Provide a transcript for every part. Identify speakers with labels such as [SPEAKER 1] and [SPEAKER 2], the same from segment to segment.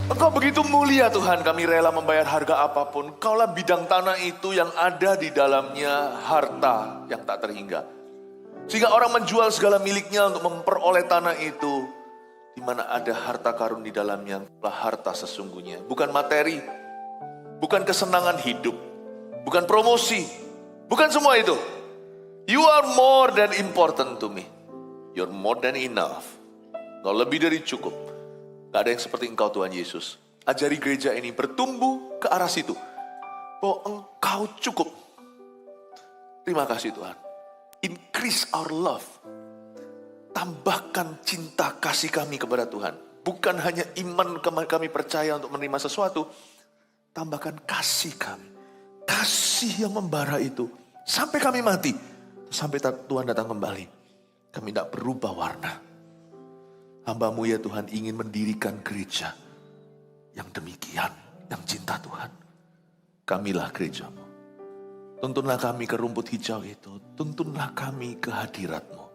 [SPEAKER 1] Engkau begitu mulia Tuhan, kami rela membayar harga apapun. Kaulah bidang tanah itu yang ada di dalamnya harta yang tak terhingga. Sehingga orang menjual segala miliknya untuk memperoleh tanah itu. Di mana ada harta karun di dalamnya, harta sesungguhnya. Bukan materi, bukan kesenangan hidup, bukan promosi, bukan semua itu. You are more than important to me. You're more than enough. Engkau lebih dari cukup. Gak ada yang seperti Engkau Tuhan Yesus. Ajari gereja ini bertumbuh ke arah situ. Bahwa Engkau cukup. Terima kasih Tuhan. Increase our love. Tambahkan cinta kasih kami kepada Tuhan. Bukan hanya iman kami percaya untuk menerima sesuatu. Tambahkan kasih kami. Kasih yang membara itu. Sampai kami mati. Sampai Tuhan datang kembali. Kami tidak berubah warna. Hamba-Mu ya Tuhan ingin mendirikan gereja yang demikian, yang cinta Tuhan. Kamilah gereja-Mu. Tuntunlah kami ke rumput hijau itu. Tuntunlah kami ke hadirat-Mu.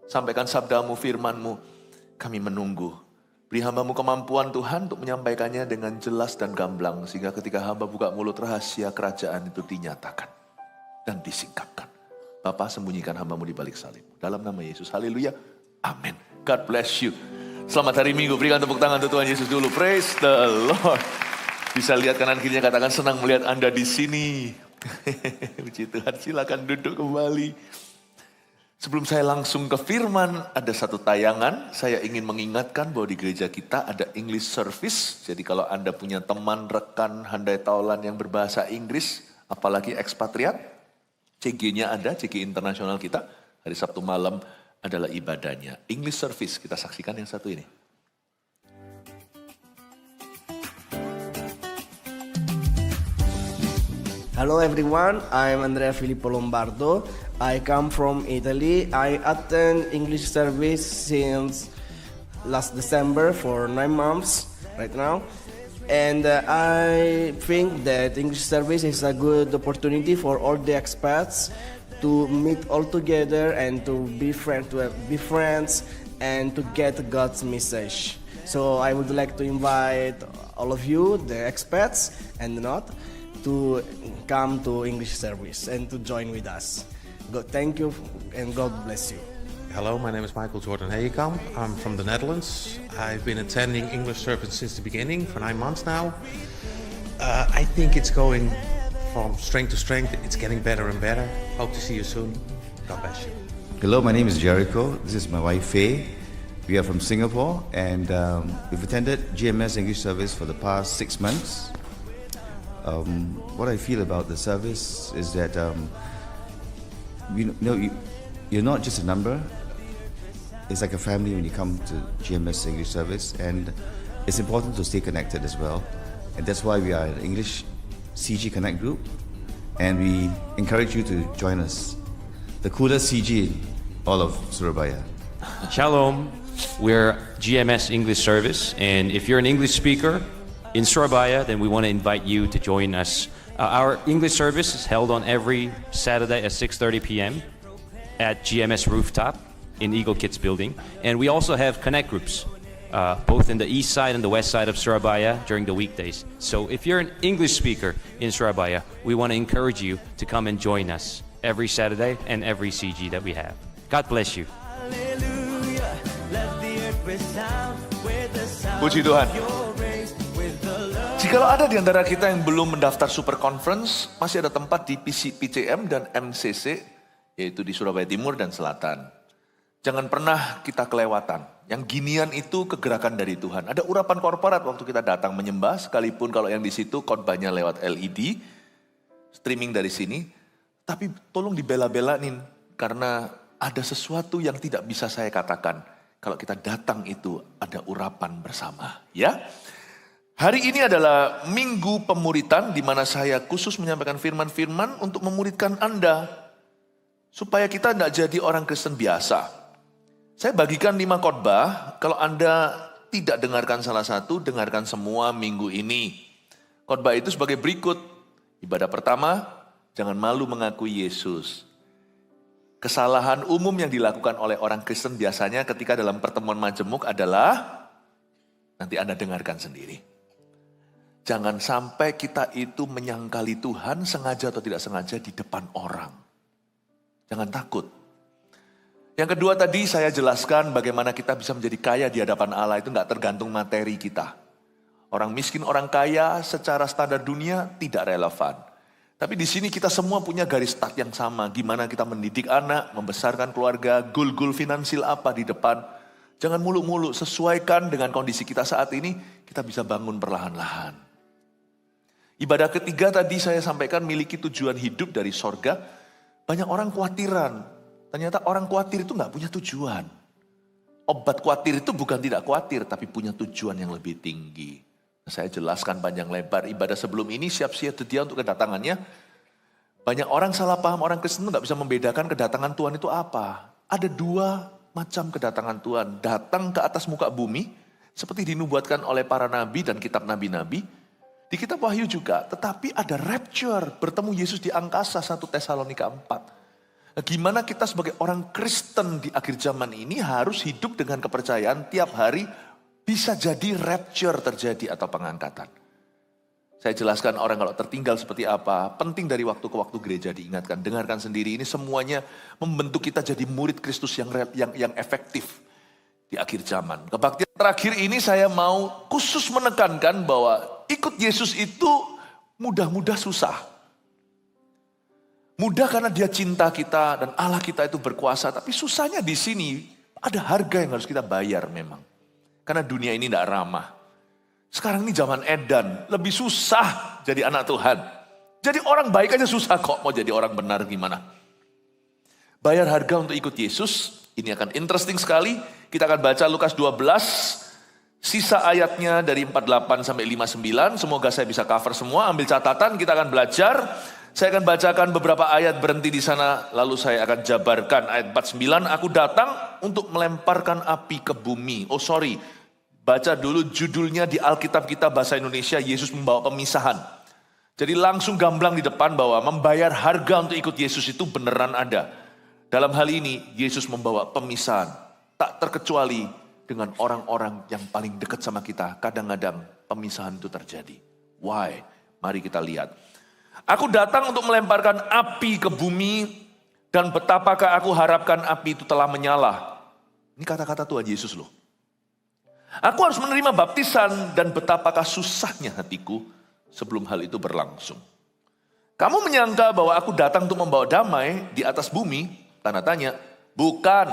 [SPEAKER 1] Sampaikan sabda-Mu, firman-Mu. Kami menunggu. Beri hamba-Mu kemampuan Tuhan untuk menyampaikannya dengan jelas dan gamblang. Sehingga ketika hamba buka mulut rahasia kerajaan itu dinyatakan dan disingkapkan. Bapa, sembunyikan hamba-Mu di balik salib. Dalam nama Yesus, haleluya, amin. God bless you. Selamat hari Minggu. Berikan tepuk tangan untuk Tuhan Yesus dulu. Praise the Lord. Bisa lihat kanan kirinya, katakan senang melihat Anda di sini. Puji Tuhan, silakan duduk kembali. Sebelum saya langsung ke firman, ada satu tayangan. Saya ingin mengingatkan bahwa di gereja kita ada English service. Jadi kalau Anda punya teman, rekan, handai taulan yang berbahasa Inggris, apalagi ekspatriat, CG-nya ada, CG internasional kita. Hari Sabtu malam adalah ibadahnya. English service, kita saksikan yang satu ini.
[SPEAKER 2] Hello everyone, I'm Andrea Filippo Lombardo. I come from Italy. I attend English service since last December for 9 months right now. And I think that English service is a good opportunity for all the expats to meet all together and to be friends and to get God's message. So I would like to invite all of you, the expats and not, to come to English service and to join with us. God, thank you and God bless you.
[SPEAKER 3] Hello, my name is Michael Jordan Heyekamp. I'm from the Netherlands. I've been attending English service since the beginning for 9 months now. I think it's going from strength to strength. It's getting better and better. Hope to see you soon. God bless you.
[SPEAKER 4] Hello, my name is Jericho. This is my wife Faye. We are from Singapore and we've attended GMS English service for the past 6 months. What I feel about the service is that you're not just a number. It's like a family when you come to GMS English service, and it's important to stay connected as well. And that's why we are an English CG Connect group, and we encourage you to join us. The coolest CG in all of Surabaya.
[SPEAKER 5] Shalom, we're GMS English service, and if you're an English speaker in Surabaya, then we want to invite you to join us. Our English service is held on every Saturday at 6:30 p.m. at GMS Rooftop in Eagle Kids Building. And we also have connect groups, both in the east side and the west side of Surabaya during the weekdays. So if you're an English speaker in Surabaya, we want to encourage you to come and join us every Saturday and every CG that we have. God bless you.
[SPEAKER 1] Puji Tuhan. Jikalau ada di antara kita yang belum mendaftar Super Conference, masih ada tempat di PCM dan MCC, yaitu di Surabaya Timur dan Selatan. Jangan pernah kita kelewatan. Yang ginian itu kegerakan dari Tuhan. Ada urapan korporat waktu kita datang menyembah, sekalipun kalau yang di situ khotbahnya lewat LED, streaming dari sini. Tapi tolong dibela-belain, karena ada sesuatu yang tidak bisa saya katakan. Kalau kita datang itu ada urapan bersama. Ya. Hari ini adalah minggu pemuritan, di mana saya khusus menyampaikan firman-firman untuk memuridkan Anda. Supaya kita tidak jadi orang Kristen biasa. Saya bagikan 5 khotbah, kalau Anda tidak dengarkan salah satu, dengarkan semua minggu ini. Khotbah itu sebagai berikut. Ibadah pertama, jangan malu mengakui Yesus. Kesalahan umum yang dilakukan oleh orang Kristen biasanya ketika dalam pertemuan majemuk adalah, nanti Anda dengarkan sendiri. Jangan sampai kita itu menyangkali Tuhan sengaja atau tidak sengaja di depan orang. Jangan takut. Yang kedua tadi saya jelaskan bagaimana kita bisa menjadi kaya di hadapan Allah itu nggak tergantung materi kita. Orang miskin, orang kaya secara standar dunia tidak relevan. Tapi di sini kita semua punya garis start yang sama. Gimana kita mendidik anak, membesarkan keluarga, goal-goal finansial apa di depan. Jangan muluk-muluk, sesuaikan dengan kondisi kita saat ini, kita bisa bangun perlahan-lahan. Ibadah ketiga tadi saya sampaikan miliki tujuan hidup dari sorga. Banyak orang khawatiran. Ternyata orang khawatir itu gak punya tujuan. Obat khawatir itu bukan tidak khawatir, tapi punya tujuan yang lebih tinggi. Saya jelaskan panjang lebar ibadah sebelum ini siap-siap sedia untuk kedatangannya. Banyak orang salah paham, orang Kristen gak bisa membedakan kedatangan Tuhan itu apa. Ada dua macam kedatangan Tuhan. Datang ke atas muka bumi, seperti dinubuatkan oleh para nabi dan kitab nabi-nabi. Di kitab Wahyu juga, tetapi ada rapture, bertemu Yesus di angkasa 1 Tesalonika 4. Nah, gimana kita sebagai orang Kristen di akhir zaman ini harus hidup dengan kepercayaan tiap hari bisa jadi rapture terjadi atau pengangkatan. Saya jelaskan orang kalau tertinggal seperti apa, penting dari waktu ke waktu gereja diingatkan. Dengarkan sendiri, ini semuanya membentuk kita jadi murid Kristus yang efektif di akhir zaman. Kebaktian terakhir ini saya mau khusus menekankan bahwa ikut Yesus itu mudah-mudah susah. Mudah karena dia cinta kita dan Allah kita itu berkuasa. Tapi susahnya di sini ada harga yang harus kita bayar memang. Karena dunia ini tidak ramah. Sekarang ini zaman edan, lebih susah jadi anak Tuhan. Jadi orang baik aja susah kok, mau jadi orang benar gimana. Bayar harga untuk ikut Yesus, ini akan interesting sekali. Kita akan baca Lukas 12. Sisa ayatnya dari 48 sampai 59, semoga saya bisa cover semua, ambil catatan, kita akan belajar. Saya akan bacakan beberapa ayat berhenti di sana, lalu saya akan jabarkan ayat 49, aku datang untuk melemparkan api ke bumi. Baca dulu judulnya di Alkitab kita bahasa Indonesia, Yesus membawa pemisahan. Jadi langsung gamblang di depan bahwa membayar harga untuk ikut Yesus itu beneran ada. Dalam hal ini, Yesus membawa pemisahan, tak terkecuali dengan orang-orang yang paling dekat sama kita, kadang-kadang pemisahan itu terjadi. Why? Mari kita lihat. Aku datang untuk melemparkan api ke bumi, dan betapakah aku harapkan api itu telah menyala. Ini kata-kata Tuhan Yesus loh. Aku harus menerima baptisan, dan betapakah susahnya hatiku sebelum hal itu berlangsung. Kamu menyangka bahwa aku datang untuk membawa damai di atas bumi? Tanda tanya. Bukan.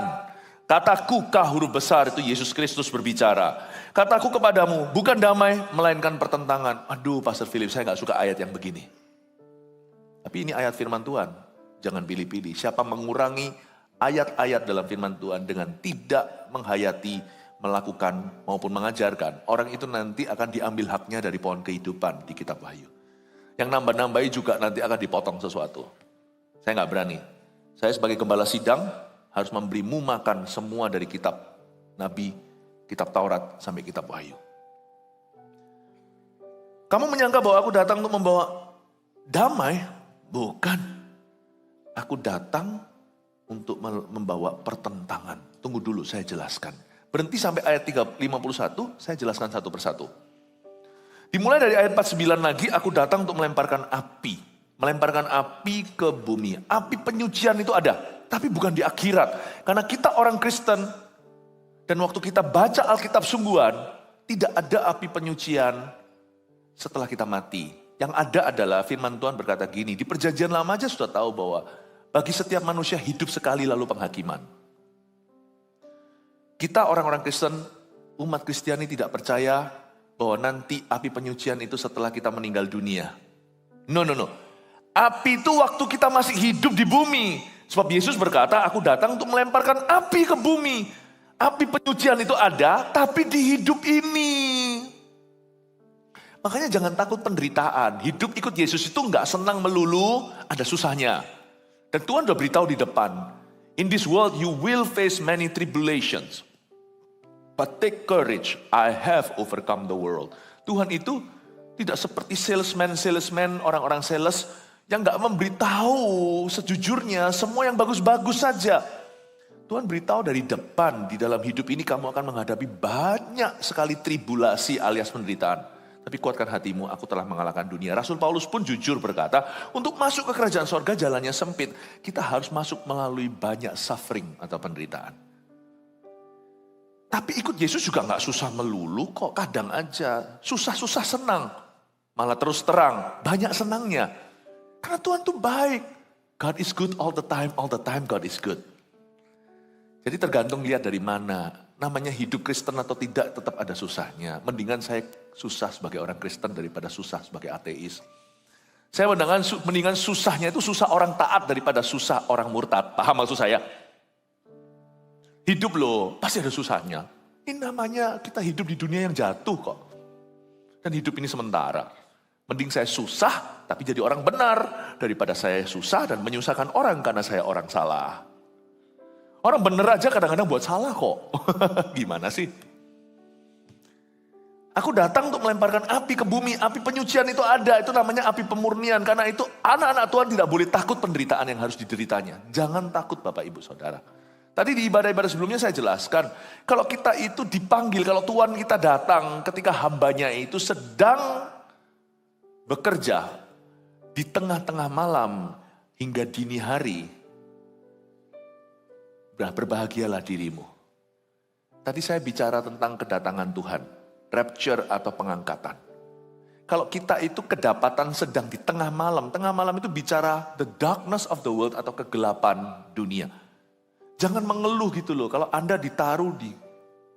[SPEAKER 1] Kataku kah huruf besar itu Yesus Kristus berbicara. Kataku kepadamu bukan damai melainkan pertentangan. Aduh Pastor Philip, saya gak suka ayat yang begini. Tapi ini ayat firman Tuhan. Jangan pilih-pilih. Siapa mengurangi ayat-ayat dalam firman Tuhan dengan tidak menghayati, melakukan maupun mengajarkan. Orang itu nanti akan diambil haknya dari pohon kehidupan di kitab Wahyu. Yang nambah-nambahi juga nanti akan dipotong sesuatu. Saya gak berani. Saya sebagai gembala sidang harus memberimu makan semua dari kitab Nabi, kitab Taurat, sampai kitab Wahyu. Kamu menyangka bahwa aku datang untuk membawa damai? Bukan. Aku datang untuk membawa pertentangan. Tunggu dulu, saya jelaskan. Berhenti sampai ayat 51, saya jelaskan satu persatu. Dimulai dari ayat 49 lagi, aku datang untuk melemparkan api. Melemparkan api ke bumi. Api penyucian itu ada, tapi bukan di akhirat. Karena kita orang Kristen, dan waktu kita baca Alkitab sungguhan, tidak ada api penyucian setelah kita mati. Yang ada adalah firman Tuhan berkata gini, di perjanjian lama aja sudah tahu bahwa bagi setiap manusia hidup sekali lalu penghakiman. Kita orang-orang Kristen, umat Kristiani tidak percaya bahwa nanti api penyucian itu setelah kita meninggal dunia. No. Api itu waktu kita masih hidup di bumi. Sebab Yesus berkata, aku datang untuk melemparkan api ke bumi. Api penyucian itu ada, tapi di hidup ini. Makanya jangan takut penderitaan. Hidup ikut Yesus itu enggak senang melulu, ada susahnya. Dan Tuhan sudah beritahu di depan. In this world you will face many tribulations. But take courage, I have overcome the world. Tuhan itu tidak seperti salesman, orang-orang sales yang gak memberitahu sejujurnya semua yang bagus-bagus saja. Tuhan beritahu dari depan, di dalam hidup ini kamu akan menghadapi banyak sekali tribulasi alias penderitaan. Tapi kuatkan hatimu, aku telah mengalahkan dunia. Rasul Paulus pun jujur berkata, untuk masuk ke kerajaan sorga jalannya sempit. Kita harus masuk melalui banyak suffering atau penderitaan. Tapi ikut Yesus juga gak susah melulu kok, kadang aja. Susah-susah senang, malah terus terang, banyak senangnya. Karena Tuhan tuh baik. God is good all the time God is good. Jadi tergantung lihat dari mana. Namanya hidup Kristen atau tidak tetap ada susahnya. Mendingan saya susah sebagai orang Kristen daripada susah sebagai ateis. Saya mendingan susahnya itu susah orang taat daripada susah orang murtad. Paham maksud saya? Hidup loh, pasti ada susahnya. Ini namanya kita hidup di dunia yang jatuh kok. Dan hidup ini sementara. Mending saya susah tapi jadi orang benar daripada saya susah dan menyusahkan orang karena saya orang salah. Orang bener aja kadang-kadang buat salah kok. Gimana sih? Aku datang untuk melemparkan api ke bumi. Api penyucian itu ada. Itu namanya api pemurnian. Karena itu anak-anak Tuhan tidak boleh takut penderitaan yang harus dideritanya. Jangan takut Bapak Ibu Saudara. Tadi di ibadah-ibadah sebelumnya saya jelaskan. Kalau kita itu dipanggil, kalau Tuhan kita datang ketika hambanya itu sedang bekerja di tengah-tengah malam hingga dini hari. Berbahagialah dirimu. Tadi saya bicara tentang kedatangan Tuhan, rapture atau pengangkatan. Kalau kita itu kedapatan sedang di tengah malam itu bicara the darkness of the world atau kegelapan dunia. Jangan mengeluh gitu loh, kalau Anda ditaruh di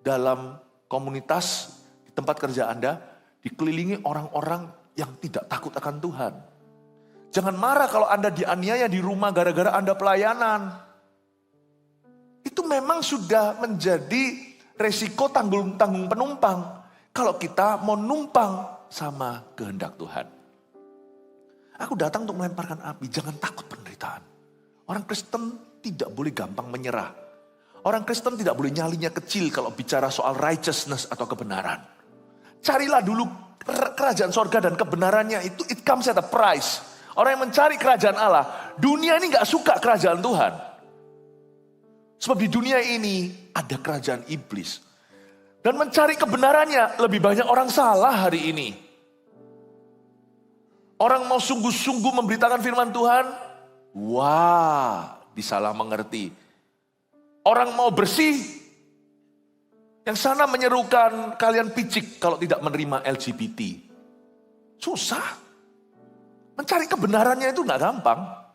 [SPEAKER 1] dalam komunitas, di tempat kerja Anda, dikelilingi orang-orang yang tidak takut akan Tuhan. Jangan marah kalau Anda dianiaya di rumah gara-gara Anda pelayanan. Itu memang sudah menjadi resiko tanggung penumpang. Kalau kita mau numpang sama kehendak Tuhan. Aku datang untuk melemparkan api, jangan takut penderitaan. Orang Kristen tidak boleh gampang menyerah. Orang Kristen tidak boleh nyalinya kecil kalau bicara soal righteousness atau kebenaran. Carilah dulu kerajaan sorga dan kebenarannya itu, it comes at a price. Orang yang mencari kerajaan Allah, dunia ini gak suka kerajaan Tuhan. Sebab di dunia ini ada kerajaan iblis. Dan mencari kebenarannya lebih banyak orang salah hari ini. Orang mau sungguh-sungguh memberitakan firman Tuhan, wah, disalah mengerti. Orang mau bersih, yang sana menyerukan kalian picik kalau tidak menerima LGBT. Susah. Mencari kebenarannya itu gak gampang.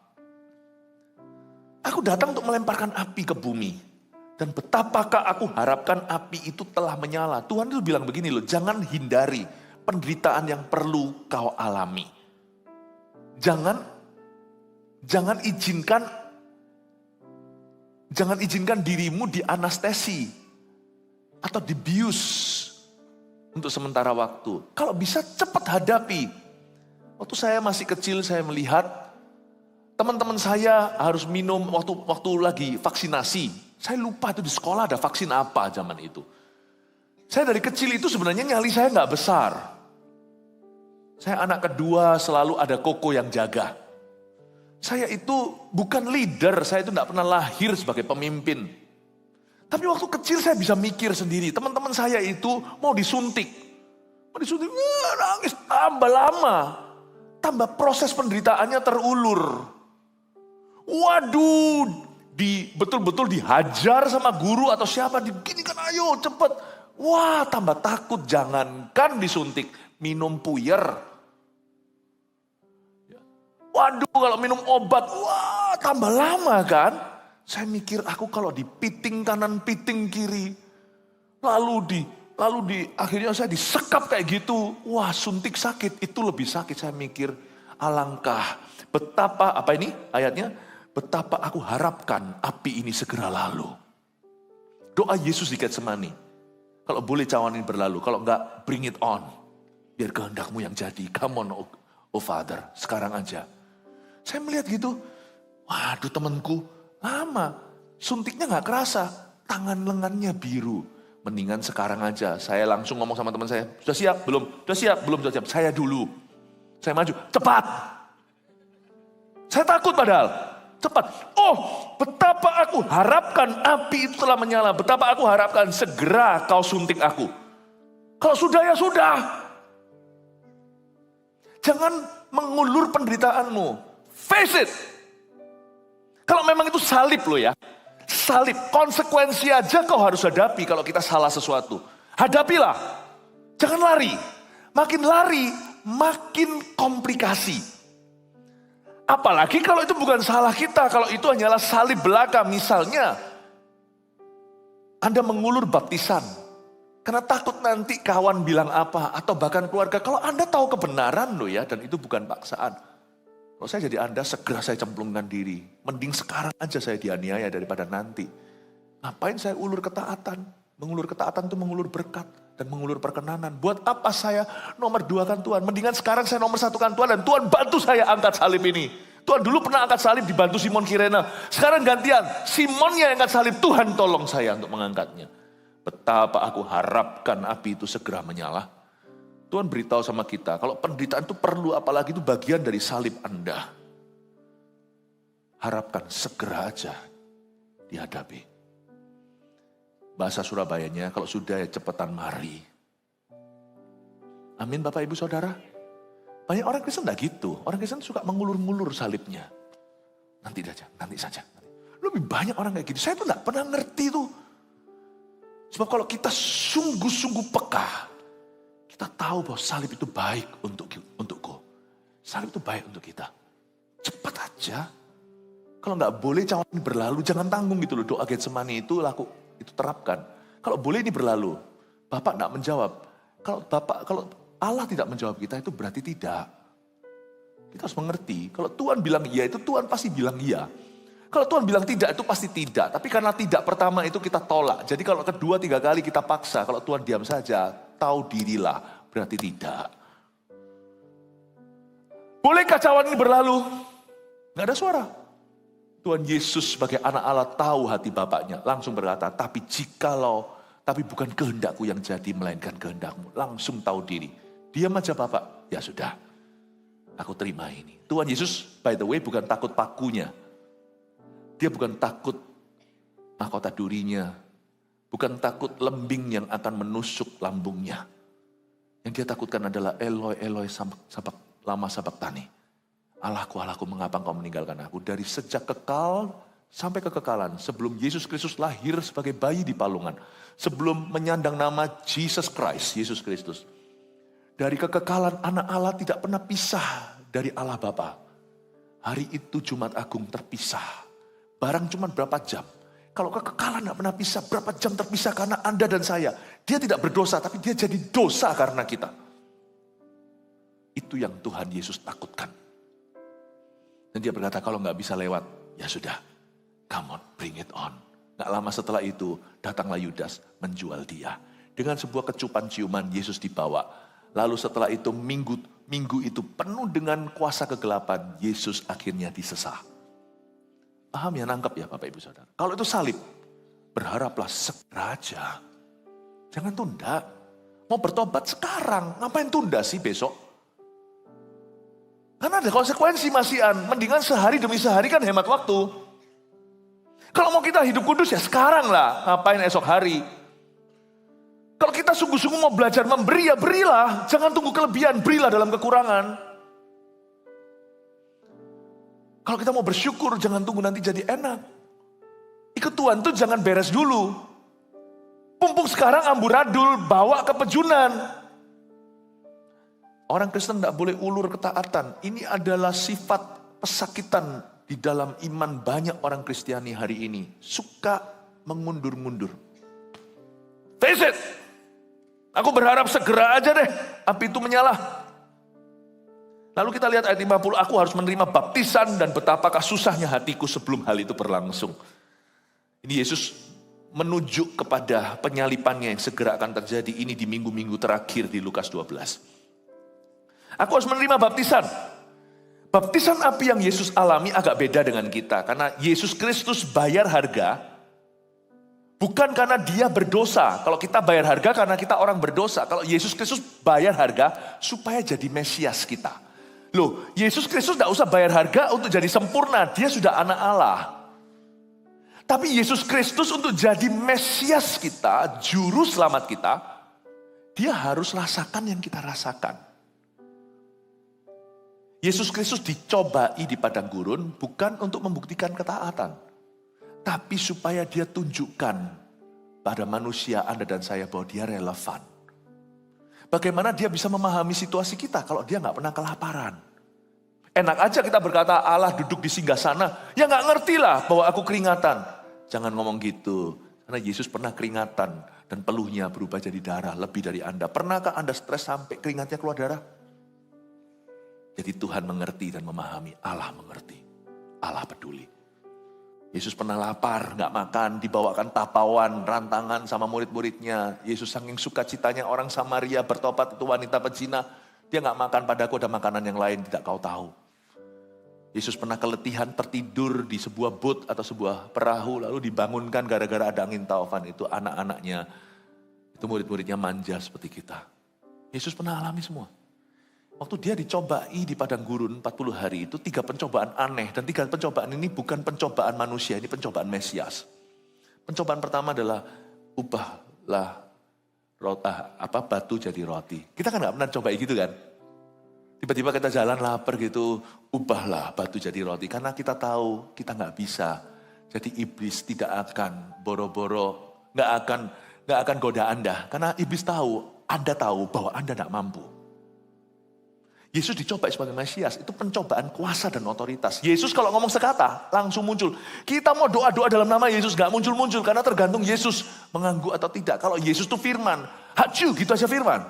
[SPEAKER 1] Aku datang untuk melemparkan api ke bumi. Dan betapakah aku harapkan api itu telah menyala. Tuhan itu bilang begini loh, jangan hindari penderitaan yang perlu kau alami. Jangan izinkan dirimu dianestesi atau dibius untuk sementara waktu. Kalau bisa cepat hadapi. Waktu saya masih kecil saya melihat teman-teman saya harus minum waktu lagi vaksinasi. Saya lupa itu di sekolah ada vaksin apa zaman itu. Saya dari kecil itu sebenarnya nyali saya nggak besar. Saya anak kedua, selalu ada koko yang jaga. Saya itu bukan leader, saya itu nggak pernah lahir sebagai pemimpin. Tapi waktu kecil saya bisa mikir sendiri. Teman-teman saya itu mau disuntik. Nangis tambah lama. Tambah proses penderitaannya terulur. Waduh, betul-betul dihajar sama guru atau siapa. Diginikan, ayo cepet. Wah, tambah takut. Jangankan disuntik, minum puyer. Waduh, kalau minum obat, wah tambah lama kan. Saya mikir aku kalau dipiting kanan, piting kiri. Lalu akhirnya saya disekap kayak gitu. Wah, suntik sakit, itu lebih sakit. Saya mikir, alangkah betapa, apa ini ayatnya? Betapa aku harapkan api ini segera lalu. Doa Yesus di Getsemani. Kalau boleh cawan ini berlalu, kalau enggak bring it on. Biar kehendakmu yang jadi. Come on, oh Father, sekarang aja. Saya melihat gitu, waduh temanku, lama. Suntiknya enggak kerasa, tangan lengannya biru. Mendingan sekarang aja. Saya langsung ngomong sama teman saya, sudah siap? Belum? Sudah siap? Belum? Sudah siap? Saya dulu. Saya maju, cepat. Saya takut padahal. Cepat. Oh, betapa aku harapkan api itu telah menyala. Betapa aku harapkan segera kau suntik aku. Kalau sudah ya sudah. Jangan mengulur penderitaanmu. Face it. Kalau memang itu salib loh ya. Salib, konsekuensi aja kau harus hadapi kalau kita salah sesuatu. Hadapilah. Jangan lari. Makin lari, makin komplikasi. Apalagi kalau itu bukan salah kita. Kalau itu hanyalah salib belaka. Misalnya, Anda mengulur baptisan. Karena takut nanti kawan bilang apa, atau bahkan keluarga. Kalau Anda tahu kebenaran loh ya, dan itu bukan paksaan. Kalau saya jadi Anda, segera saya cemplungkan diri. Mending sekarang aja saya dianiaya daripada nanti. Ngapain saya ulur ketaatan? Mengulur ketaatan itu mengulur berkat dan mengulur perkenanan. Buat apa saya nomor 2 kan Tuhan? Mendingan sekarang saya nomor 1 kan Tuhan, dan Tuhan bantu saya angkat salib ini. Tuhan dulu pernah angkat salib dibantu Simon Kirena. Sekarang gantian, Simonnya yang angkat salib, Tuhan tolong saya untuk mengangkatnya. Betapa aku harapkan api itu segera menyala. Tuhan beritahu sama kita, kalau penderitaan itu perlu, apalagi itu bagian dari salib Anda. Harapkan segera aja dihadapi. Bahasa Surabayanya, kalau sudah ya cepetan mari. Amin Bapak Ibu Saudara. Banyak orang Kristen enggak gitu. Orang Kristen suka mengulur-ngulur salibnya. Nanti saja. Lebih banyak orang kayak gitu. Saya tuh enggak pernah ngerti tuh. Sebab kalau kita sungguh-sungguh peka, kita tahu bahwa salib itu baik untukku. Salib itu baik untuk kita. Cepat aja. Kalau nggak boleh cawan ini berlalu, jangan tanggung gitu loh. Doa Getsemani itu itu terapkan. Kalau boleh ini berlalu, Bapak nggak menjawab. Kalau Allah tidak menjawab kita, itu berarti tidak. Kita harus mengerti. Kalau Tuhan bilang iya, itu Tuhan pasti bilang iya. Kalau Tuhan bilang tidak, itu pasti tidak. Tapi karena tidak pertama itu kita tolak. Jadi kalau kedua, 3 kali kita paksa. Kalau Tuhan diam saja, tahu dirilah, berarti tidak. Bolehkah cawan ini berlalu? Nggak ada suara. Tuhan Yesus sebagai anak Allah tahu hati Bapaknya. Langsung berkata, tapi bukan kehendakku yang jadi, melainkan kehendakmu. Langsung tahu diri. Diam aja Bapak. Ya sudah, aku terima ini. Tuhan Yesus, by the way, bukan takut pakunya. Dia bukan takut mahkota durinya. Bukan takut lembing yang akan menusuk lambungnya. Yang dia takutkan adalah Eloi, Eloi, lama sabaktani. Allahku, Allahku, mengapa engkau meninggalkan aku? Dari sejak kekal sampai kekekalan. Sebelum Yesus Kristus lahir sebagai bayi di palungan. Sebelum menyandang nama Jesus Christ, Yesus Kristus. Dari kekekalan anak Allah tidak pernah pisah dari Allah Bapa. Hari itu Jumat Agung terpisah. Barang cuma berapa jam. Kalau kekekalan tidak pernah pisah, berapa jam terpisah karena Anda dan saya. Dia tidak berdosa, tapi dia jadi dosa karena kita. Itu yang Tuhan Yesus takutkan. Dan dia berkata, kalau nggak bisa lewat, ya sudah, come on, bring it on. Nggak lama setelah itu, datanglah Yudas menjual dia. Dengan sebuah kecupan ciuman, Yesus dibawa. Lalu setelah itu, minggu itu penuh dengan kuasa kegelapan, Yesus akhirnya disesah. Paham ya, nangkep ya Bapak Ibu Saudara. Kalau itu salib, berharaplah segera aja. Jangan tunda. Mau bertobat sekarang, ngapain tunda sih besok? Karena ada konsekuensi masihan. Mendingan sehari demi sehari kan hemat waktu. Kalau mau kita hidup kudus ya sekarang lah, ngapain esok hari. Kalau kita sungguh-sungguh mau belajar memberi ya berilah. Jangan tunggu kelebihan, berilah dalam kekurangan. Kalau kita mau bersyukur, jangan tunggu nanti jadi enak. Ikut Tuhan tuh jangan beres dulu. Pumpung sekarang amburadul, bawa ke pejunan. Orang Kristen tidak boleh ulur ketaatan. Ini adalah sifat pesakitan di dalam iman banyak orang Kristiani hari ini. Suka mengundur-mundur. Face it. Aku berharap segera aja deh, api itu menyala. Lalu kita lihat ayat 50, aku harus menerima baptisan dan betapakah susahnya hatiku sebelum hal itu berlangsung. Ini Yesus menunjuk kepada penyalipannya yang segera akan terjadi ini di minggu-minggu terakhir di Lukas 12. Aku harus menerima baptisan. Baptisan api yang Yesus alami agak beda dengan kita. Karena Yesus Kristus bayar harga, bukan karena dia berdosa. Kalau kita bayar harga karena kita orang berdosa. Kalau Yesus Kristus bayar harga supaya jadi Mesias kita. Loh, Yesus Kristus tidak usah bayar harga untuk jadi sempurna. Dia sudah anak Allah. Tapi Yesus Kristus untuk jadi Mesias kita, juru selamat kita, dia harus rasakan yang kita rasakan. Yesus Kristus dicobai di padang gurun bukan untuk membuktikan ketaatan. Tapi supaya dia tunjukkan pada manusia Anda dan saya bahwa dia relevan. Bagaimana dia bisa memahami situasi kita kalau dia nggak pernah kelaparan. Enak aja kita berkata Allah duduk di singgasana. Ya nggak ngerti lah bahwa aku keringatan. Jangan ngomong gitu. Karena Yesus pernah keringatan dan peluhnya berubah jadi darah lebih dari Anda. Pernahkah Anda stres sampai keringatnya keluar darah? Jadi Tuhan mengerti dan memahami. Allah mengerti. Allah peduli. Yesus pernah lapar, nggak makan, dibawakan tapawan, rantangan sama murid-muridnya. Yesus saking sukacitanya orang Samaria bertobat itu wanita pezina. Dia nggak makan, padaku ada makanan yang lain tidak kau tahu. Yesus pernah keletihan tertidur di sebuah boat atau sebuah perahu lalu dibangunkan gara-gara ada angin taufan. Itu anak-anaknya, itu murid-muridnya manja seperti kita. Yesus pernah alami semua. Waktu dia dicobai di padang gurun 40 hari itu 3 pencobaan aneh. Dan 3 pencobaan ini bukan pencobaan manusia, ini pencobaan Mesias. Pencobaan pertama adalah ubahlah batu jadi roti. Kita kan gak pernah coba gitu kan. Tiba-tiba kita jalan lapar gitu, ubahlah batu jadi roti. Karena kita tahu kita gak bisa. Jadi iblis tidak akan boro-boro, gak akan goda Anda. Karena iblis tahu, Anda tahu bahwa Anda gak mampu. Yesus dicoba sebagai Mesias, itu pencobaan kuasa dan otoritas. Yesus kalau ngomong sekata, langsung muncul. Kita mau doa-doa dalam nama Yesus, gak muncul-muncul. Karena tergantung Yesus mengganggu atau tidak. Kalau Yesus itu firman, hacu, gitu aja firman.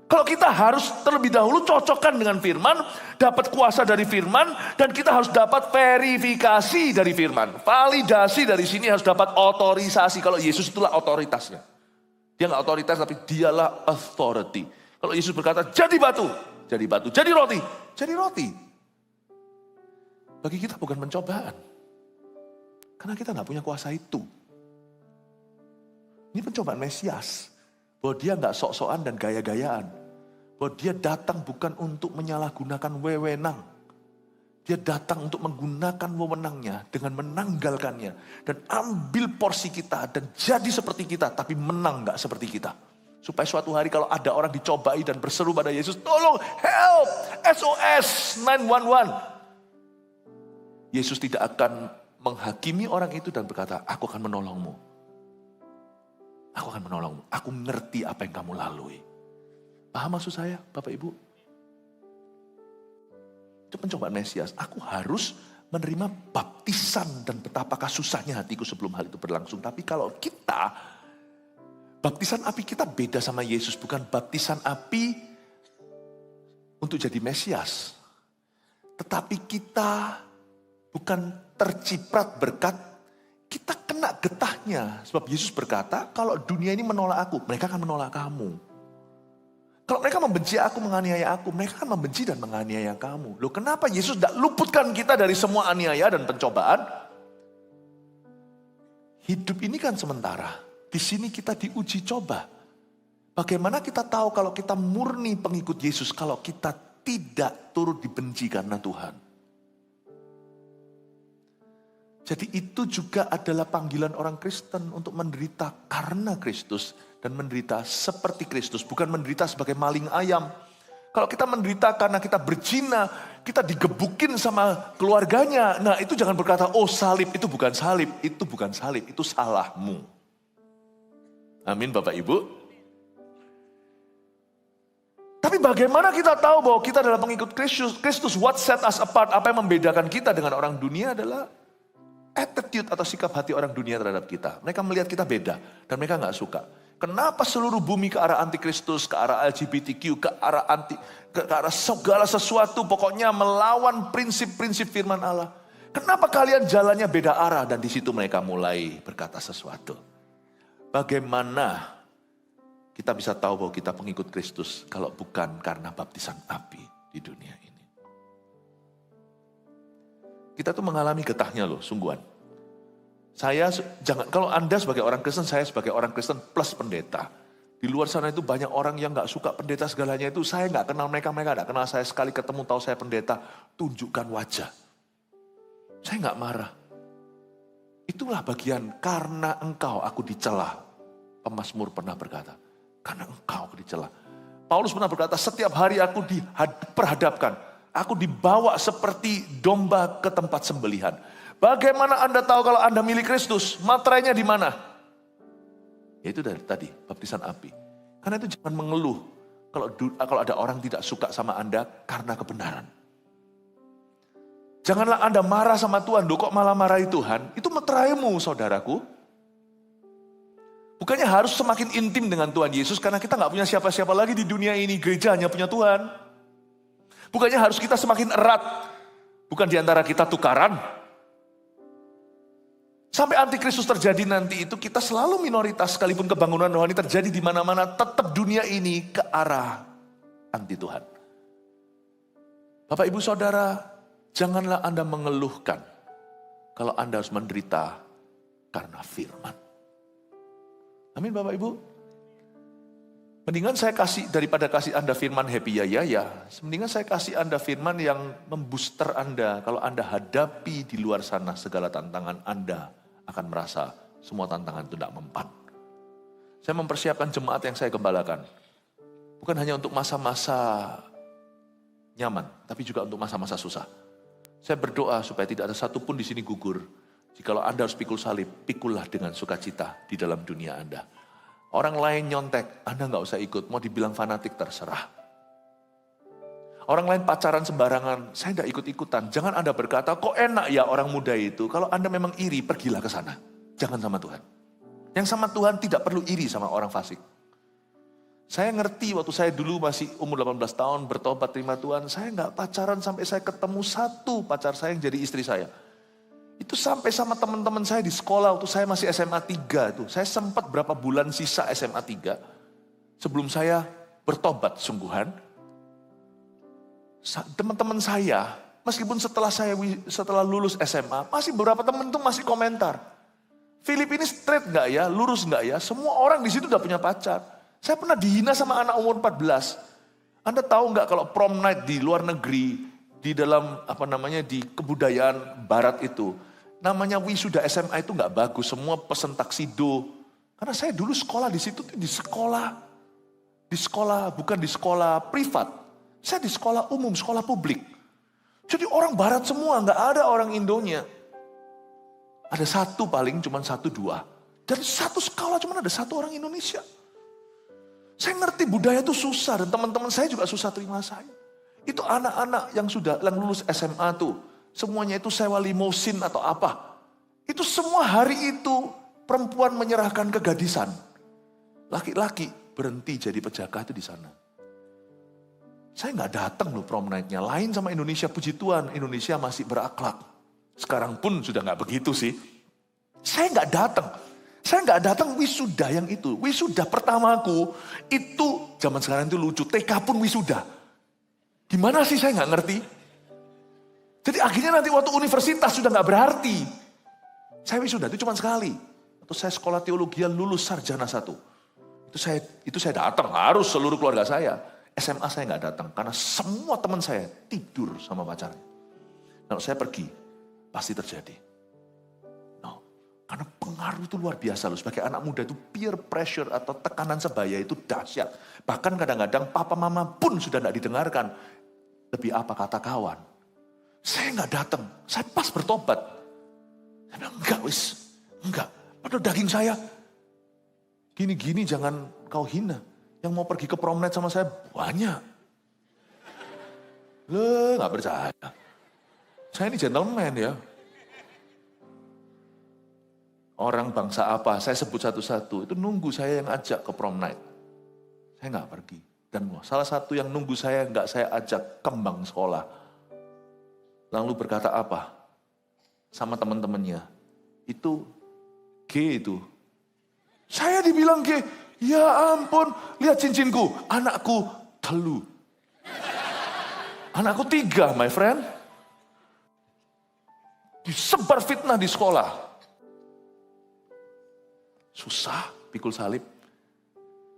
[SPEAKER 1] Kalau kita harus terlebih dahulu cocokkan dengan firman, dapat kuasa dari firman, dan kita harus dapat verifikasi dari firman. Validasi dari sini harus dapat otorisasi. Kalau Yesus itulah otoritasnya. Dia gak otoritas, tapi dialah authority. Kalau Yesus berkata, jadi batu, jadi roti, jadi roti. Bagi kita bukan pencobaan. Karena kita gak punya kuasa itu. Ini pencobaan Mesias. Bahwa dia gak sok-sokan dan gaya-gayaan. Bahwa dia datang bukan untuk menyalahgunakan wewenang. Dia datang untuk menggunakan wewenangnya dengan menanggalkannya. Dan ambil porsi kita dan jadi seperti kita, tapi menang gak seperti kita. Supaya suatu hari kalau ada orang dicobai dan berseru pada Yesus, tolong, help, SOS, 911. Yesus tidak akan menghakimi orang itu dan berkata, aku akan menolongmu. Aku akan menolongmu. Aku ngerti apa yang kamu lalui. Paham maksud saya, Bapak Ibu? Itu pencobaan Mesias. Aku harus menerima baptisan dan betapakah susahnya hatiku sebelum hal itu berlangsung. Tapi kalau kita... Baptisan api kita beda sama Yesus. Bukan baptisan api untuk jadi Mesias. Tetapi kita bukan terciprat berkat. Kita kena getahnya. Sebab Yesus berkata, kalau dunia ini menolak aku, mereka akan menolak kamu. Kalau mereka membenci aku, menganiaya aku, mereka akan membenci dan menganiaya kamu. Loh, kenapa Yesus tidak luputkan kita dari semua aniaya dan pencobaan? Hidup ini kan sementara. Di sini kita diuji coba. Bagaimana kita tahu kalau kita murni pengikut Yesus, kalau kita tidak turut dibenci karena Tuhan. Jadi itu juga adalah panggilan orang Kristen untuk menderita karena Kristus dan menderita seperti Kristus, bukan menderita sebagai maling ayam. Kalau kita menderita karena kita berzina, kita digebukin sama keluarganya. Nah itu jangan berkata, oh salib, itu bukan salib, itu salahmu. Amin Bapak Ibu. Tapi bagaimana kita tahu bahwa kita adalah pengikut Kristus? What set us apart? Apa yang membedakan kita dengan orang dunia adalah attitude atau sikap hati orang dunia terhadap kita. Mereka melihat kita beda dan mereka gak suka. Kenapa seluruh bumi ke arah antikristus, ke arah LGBTQ, ke arah segala sesuatu, pokoknya melawan prinsip-prinsip firman Allah. Kenapa kalian jalannya beda arah? Dan di situ mereka mulai berkata sesuatu. Bagaimana kita bisa tahu bahwa kita pengikut Kristus kalau bukan karena baptisan api di dunia ini? Kita tuh mengalami getahnya loh, sungguhan. Kalau Anda sebagai orang Kristen, saya sebagai orang Kristen plus pendeta. Di luar sana itu banyak orang yang gak suka pendeta segalanya itu. Saya gak kenal mereka gak kenal saya. Sekali ketemu tahu saya pendeta, tunjukkan wajah. Saya gak marah. Itulah bagian karena engkau aku dicela. Pemazmur pernah berkata, karena engkau aku dicela. Paulus pernah berkata, setiap hari aku diperhadapkan. Aku dibawa seperti domba ke tempat sembelihan. Bagaimana Anda tahu kalau Anda milik Kristus? Materainya di mana? Yaitu dari tadi, baptisan api. Karena itu jangan mengeluh kalau ada orang tidak suka sama Anda karena kebenaran. Janganlah Anda marah sama Tuhan, kok malah marahi Tuhan? Itu meteraimu, saudaraku. Bukannya harus semakin intim dengan Tuhan Yesus karena kita nggak punya siapa-siapa lagi di dunia ini. Gereja hanya punya Tuhan. Bukannya harus kita semakin erat. Bukan diantara kita tukaran. Sampai antikristus terjadi nanti itu kita selalu minoritas sekalipun kebangunan rohani terjadi di mana-mana. Tetap dunia ini ke arah anti Tuhan. Bapak ibu saudara, janganlah Anda mengeluhkan kalau Anda harus menderita karena firman. Amin Bapak Ibu. Mendingan saya daripada kasih Anda firman happy ya. Mendingan saya kasih Anda firman yang membooster Anda. Kalau Anda hadapi di luar sana segala tantangan, Anda akan merasa semua tantangan itu tidak mempan. Saya mempersiapkan jemaat yang saya gembalakan. Bukan hanya untuk masa-masa nyaman, tapi juga untuk masa-masa susah. Saya berdoa supaya tidak ada satupun di sini gugur. Jikalau Anda harus pikul salib, pikullah dengan sukacita di dalam dunia Anda. Orang lain nyontek, Anda nggak usah ikut. Mau dibilang fanatik, terserah. Orang lain pacaran sembarangan, saya nggak ikut-ikutan. Jangan Anda berkata, kok enak ya orang muda itu. Kalau Anda memang iri, pergilah ke sana. Jangan sama Tuhan. Yang sama Tuhan tidak perlu iri sama orang fasik. Saya ngerti waktu saya dulu masih umur 18 tahun, bertobat terima Tuhan. Saya nggak pacaran sampai saya ketemu satu pacar saya yang jadi istri saya. Itu sampai sama teman-teman saya di sekolah waktu saya masih SMA 3 itu. Saya sempat berapa bulan sisa SMA 3 sebelum saya bertobat sungguhan. Teman-teman saya, meskipun setelah lulus SMA, masih beberapa teman itu masih komentar. Philip ini straight nggak ya, lurus nggak ya? Semua orang di situ udah punya pacar. Saya pernah dihina sama anak umur 14. Anda tahu nggak kalau prom night di luar negeri, di dalam di kebudayaan barat itu, namanya wisuda SMA itu nggak bagus, semua pesen taksido. Karena saya dulu sekolah di situ, di sekolah bukan di sekolah privat. Saya di sekolah umum, sekolah publik. Jadi orang barat semua, nggak ada orang Indonya. Ada satu paling, cuma 1-2. Dari satu sekolah cuma ada satu orang Indonesia. Saya ngerti budaya itu susah dan teman-teman saya juga susah terima saya. Itu anak-anak yang lulus SMA tuh, semuanya itu sewa limosin atau apa. Itu semua hari itu perempuan menyerahkan kegadisan. Laki-laki berhenti jadi penjaga itu di sana. Saya nggak datang loh prom night-nya. Lain sama Indonesia, puji Tuhan, Indonesia masih berakhlak. Sekarang pun sudah nggak begitu sih. Saya nggak datang. Saya nggak datang wisuda yang itu. Wisuda pertamaku itu zaman sekarang itu lucu. TK pun wisuda. Gimana sih saya nggak ngerti. Jadi akhirnya nanti waktu universitas sudah nggak berarti. Saya wisuda itu cuma sekali. Atau saya sekolah teologi lulus sarjana 1. Itu saya datang, harus seluruh keluarga saya. SMA saya nggak datang karena semua teman saya tidur sama pacarnya. Kalau saya pergi, pasti terjadi. No, karena pengaruh itu luar biasa loh. Sebagai anak muda itu peer pressure atau tekanan sebaya itu dahsyat. Bahkan kadang-kadang papa mama pun sudah nggak didengarkan. Lebih apa kata kawan? Saya nggak datang, saya pas bertobat. Saya bilang, enggak. Padahal daging saya, gini-gini jangan kau hina. Yang mau pergi ke prom night sama saya banyak. Nggak percaya. Saya ini gentleman ya. Orang bangsa apa, saya sebut satu-satu. Itu nunggu saya yang ajak ke prom night. Saya nggak pergi. Dan salah satu yang nunggu saya nggak saya ajak kembang sekolah. Lalu berkata apa? Sama teman-temannya. Itu G itu. Saya dibilang G. Ya ampun, lihat cincinku. Anakku telu. Anakku 3, my friend. Disebar fitnah di sekolah. Susah, pikul salib.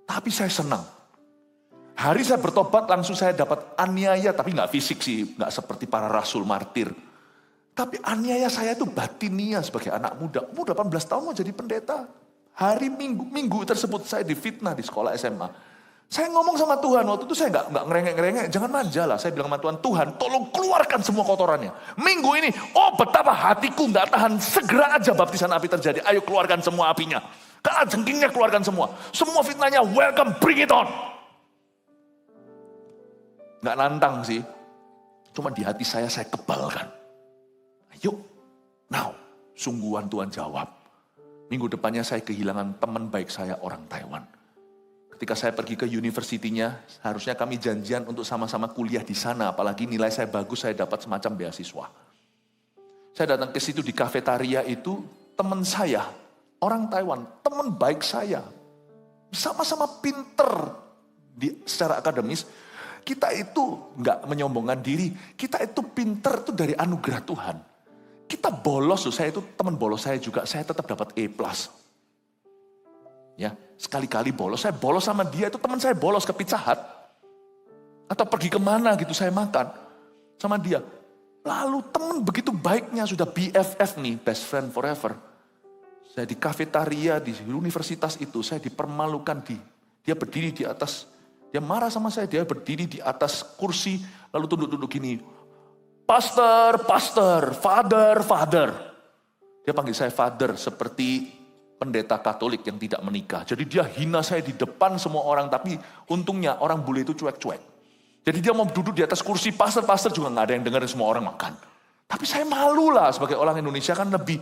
[SPEAKER 1] Tapi saya senang. Hari saya bertobat langsung saya dapat aniaya. Tapi gak fisik sih, gak seperti para rasul martir. Tapi aniaya saya itu batinia sebagai anak muda. Umur 18 tahun mau jadi pendeta. Hari minggu tersebut saya difitnah di sekolah SMA. Saya ngomong sama Tuhan, waktu itu saya nggak ngerengek-ngerengek, jangan manja lah. Saya bilang sama Tuhan, Tuhan tolong keluarkan semua kotorannya. Minggu ini, oh betapa hatiku nggak tahan, segera aja baptisan api terjadi. Ayo keluarkan semua apinya. Karena jengkingnya keluarkan semua. Semua fitnahnya, welcome, bring it on. Nggak nantang sih, cuma di hati saya kebalkan. Ayo, now, sungguhan Tuhan jawab. Minggu depannya saya kehilangan teman baik saya orang Taiwan. Ketika saya pergi ke universitinya, harusnya kami janjian untuk sama-sama kuliah di sana. Apalagi nilai saya bagus, saya dapat semacam beasiswa. Saya datang ke situ di kafetaria itu, teman saya, orang Taiwan, teman baik saya. Sama-sama pinter secara akademis. Kita itu nggak menyombongkan diri, kita itu pinter itu dari anugerah Tuhan. Kita bolos, saya itu teman bolos saya juga, saya tetap dapat A+. Ya, sekali-kali bolos, saya bolos sama dia, itu teman saya bolos ke Pizza Hut. Atau pergi kemana gitu, saya makan sama dia. Lalu teman begitu baiknya, sudah BFF nih, best friend forever. Saya di kafetaria, di universitas itu, saya dipermalukan, dia berdiri di atas, dia marah sama saya, dia berdiri di atas kursi, lalu tunduk-tunduk gini. Pastor, father. Dia panggil saya father, seperti pendeta Katolik yang tidak menikah. Jadi dia hina saya di depan semua orang, tapi untungnya orang bule itu cuek-cuek. Jadi dia mau duduk di atas kursi, pastor juga nggak ada yang dengerin, semua orang makan. Tapi saya malu lah, sebagai orang Indonesia kan lebih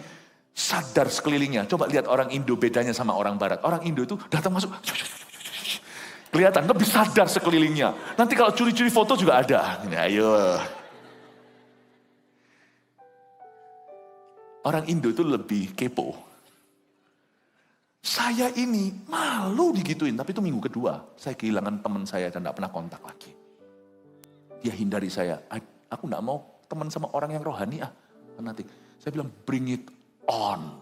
[SPEAKER 1] sadar sekelilingnya. Coba lihat orang Indo bedanya sama orang Barat. Orang Indo itu datang masuk, kelihatan lebih sadar sekelilingnya. Nanti kalau curi-curi foto juga ada. Ini, ayo. Orang Indo itu lebih kepo. Saya ini malu digituin, tapi itu minggu kedua. Saya kehilangan teman saya dan gak pernah kontak lagi. Dia hindari saya, aku gak mau teman sama orang yang rohani nanti. Saya bilang, bring it on.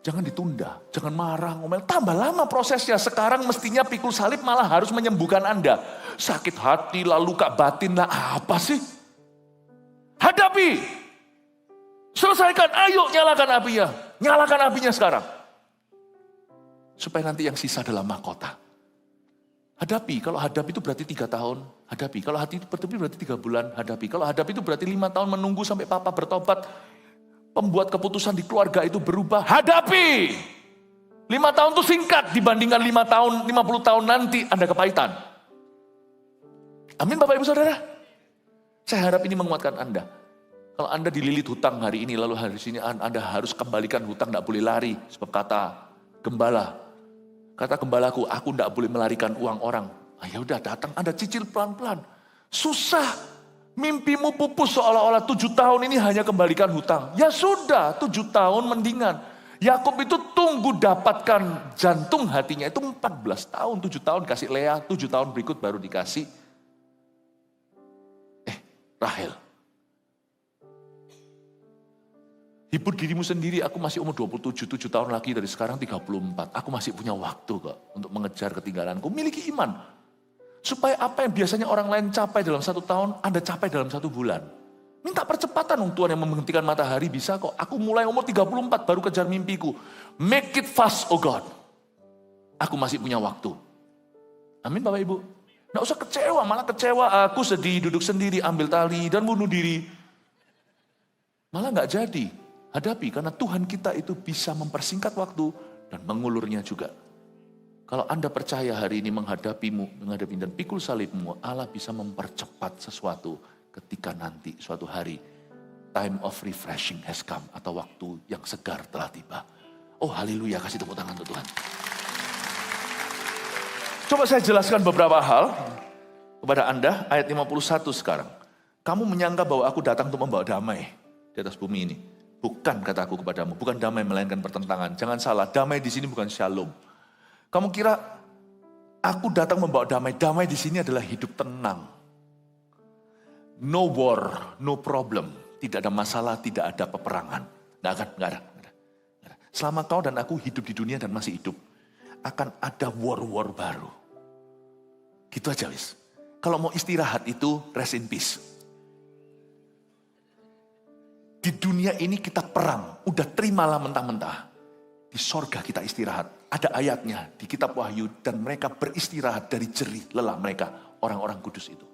[SPEAKER 1] Jangan ditunda, jangan marah, ngomel. Tambah lama prosesnya, sekarang mestinya pikul salib malah harus menyembuhkan Anda. Sakit hati, lalu luka batin lah, apa sih? Hadapi! Selesaikan, ayo nyalakan apinya. Nyalakan apinya sekarang. Supaya nanti yang sisa adalah mahkota. Hadapi, kalau hadapi itu berarti 3 tahun. Hadapi, kalau hati itu berarti 3 bulan. Hadapi, kalau hadapi itu berarti 5 tahun menunggu sampai papa bertobat. Pembuat keputusan di keluarga itu berubah. Hadapi! 5 tahun itu singkat dibandingkan 5 tahun, 50 tahun nanti Anda kepahitan. Amin Bapak Ibu Saudara. Saya harap ini menguatkan Anda. Kalau Anda dililit hutang hari ini, lalu hari ini Anda harus kembalikan hutang, tidak boleh lari. Sebab kata gembalaku, aku tidak boleh melarikan uang orang. Ya udah datang, Anda cicil pelan-pelan. Susah, mimpimu pupus seolah-olah 7 tahun ini hanya kembalikan hutang. Ya sudah, 7 tahun mendingan. Yakub itu tunggu dapatkan jantung hatinya, itu 14 tahun, 7 tahun kasih Lea, 7 tahun berikut baru dikasih Rahel. Hibur dirimu sendiri, aku masih umur 27, 7 tahun lagi dari sekarang 34. Aku masih punya waktu kok untuk mengejar ketinggalanku. Miliki iman. Supaya apa yang biasanya orang lain capai dalam 1 tahun, Anda capai dalam 1 bulan. Minta percepatan Tuhan yang menghentikan matahari bisa kok. Aku mulai umur 34 baru kejar mimpiku. Make it fast, oh God. Aku masih punya waktu. Amin Bapak Ibu. Nggak usah kecewa, malah kecewa. Aku sedih, duduk sendiri, ambil tali dan bunuh diri. Malah nggak jadi. Hadapi, karena Tuhan kita itu bisa mempersingkat waktu dan mengulurnya juga. Kalau Anda percaya hari ini menghadapi dan pikul salibmu, Allah bisa mempercepat sesuatu ketika nanti suatu hari time of refreshing has come, atau waktu yang segar telah tiba. Oh haleluya, kasih tepuk tangan untuk Tuhan. Coba saya jelaskan beberapa hal kepada Anda, ayat 51 sekarang. Kamu menyangka bahwa aku datang untuk membawa damai di atas bumi ini. Bukan, kataku kepadamu, bukan damai melainkan pertentangan. Jangan salah, damai di sini bukan shalom. Kamu kira aku datang membawa damai. Damai di sini adalah hidup tenang. No war, no problem. Tidak ada masalah, tidak ada peperangan. Nggak ada. Selama kau dan aku hidup di dunia dan masih hidup, akan ada war baru. Gitu aja wis. Kalau mau istirahat itu rest in peace. Di dunia ini kita perang, udah terimalah mentah-mentah. di sorga kita istirahat. Ada ayatnya di kitab Wahyu, dan mereka beristirahat dari jerih lelah mereka, orang-orang kudus itu.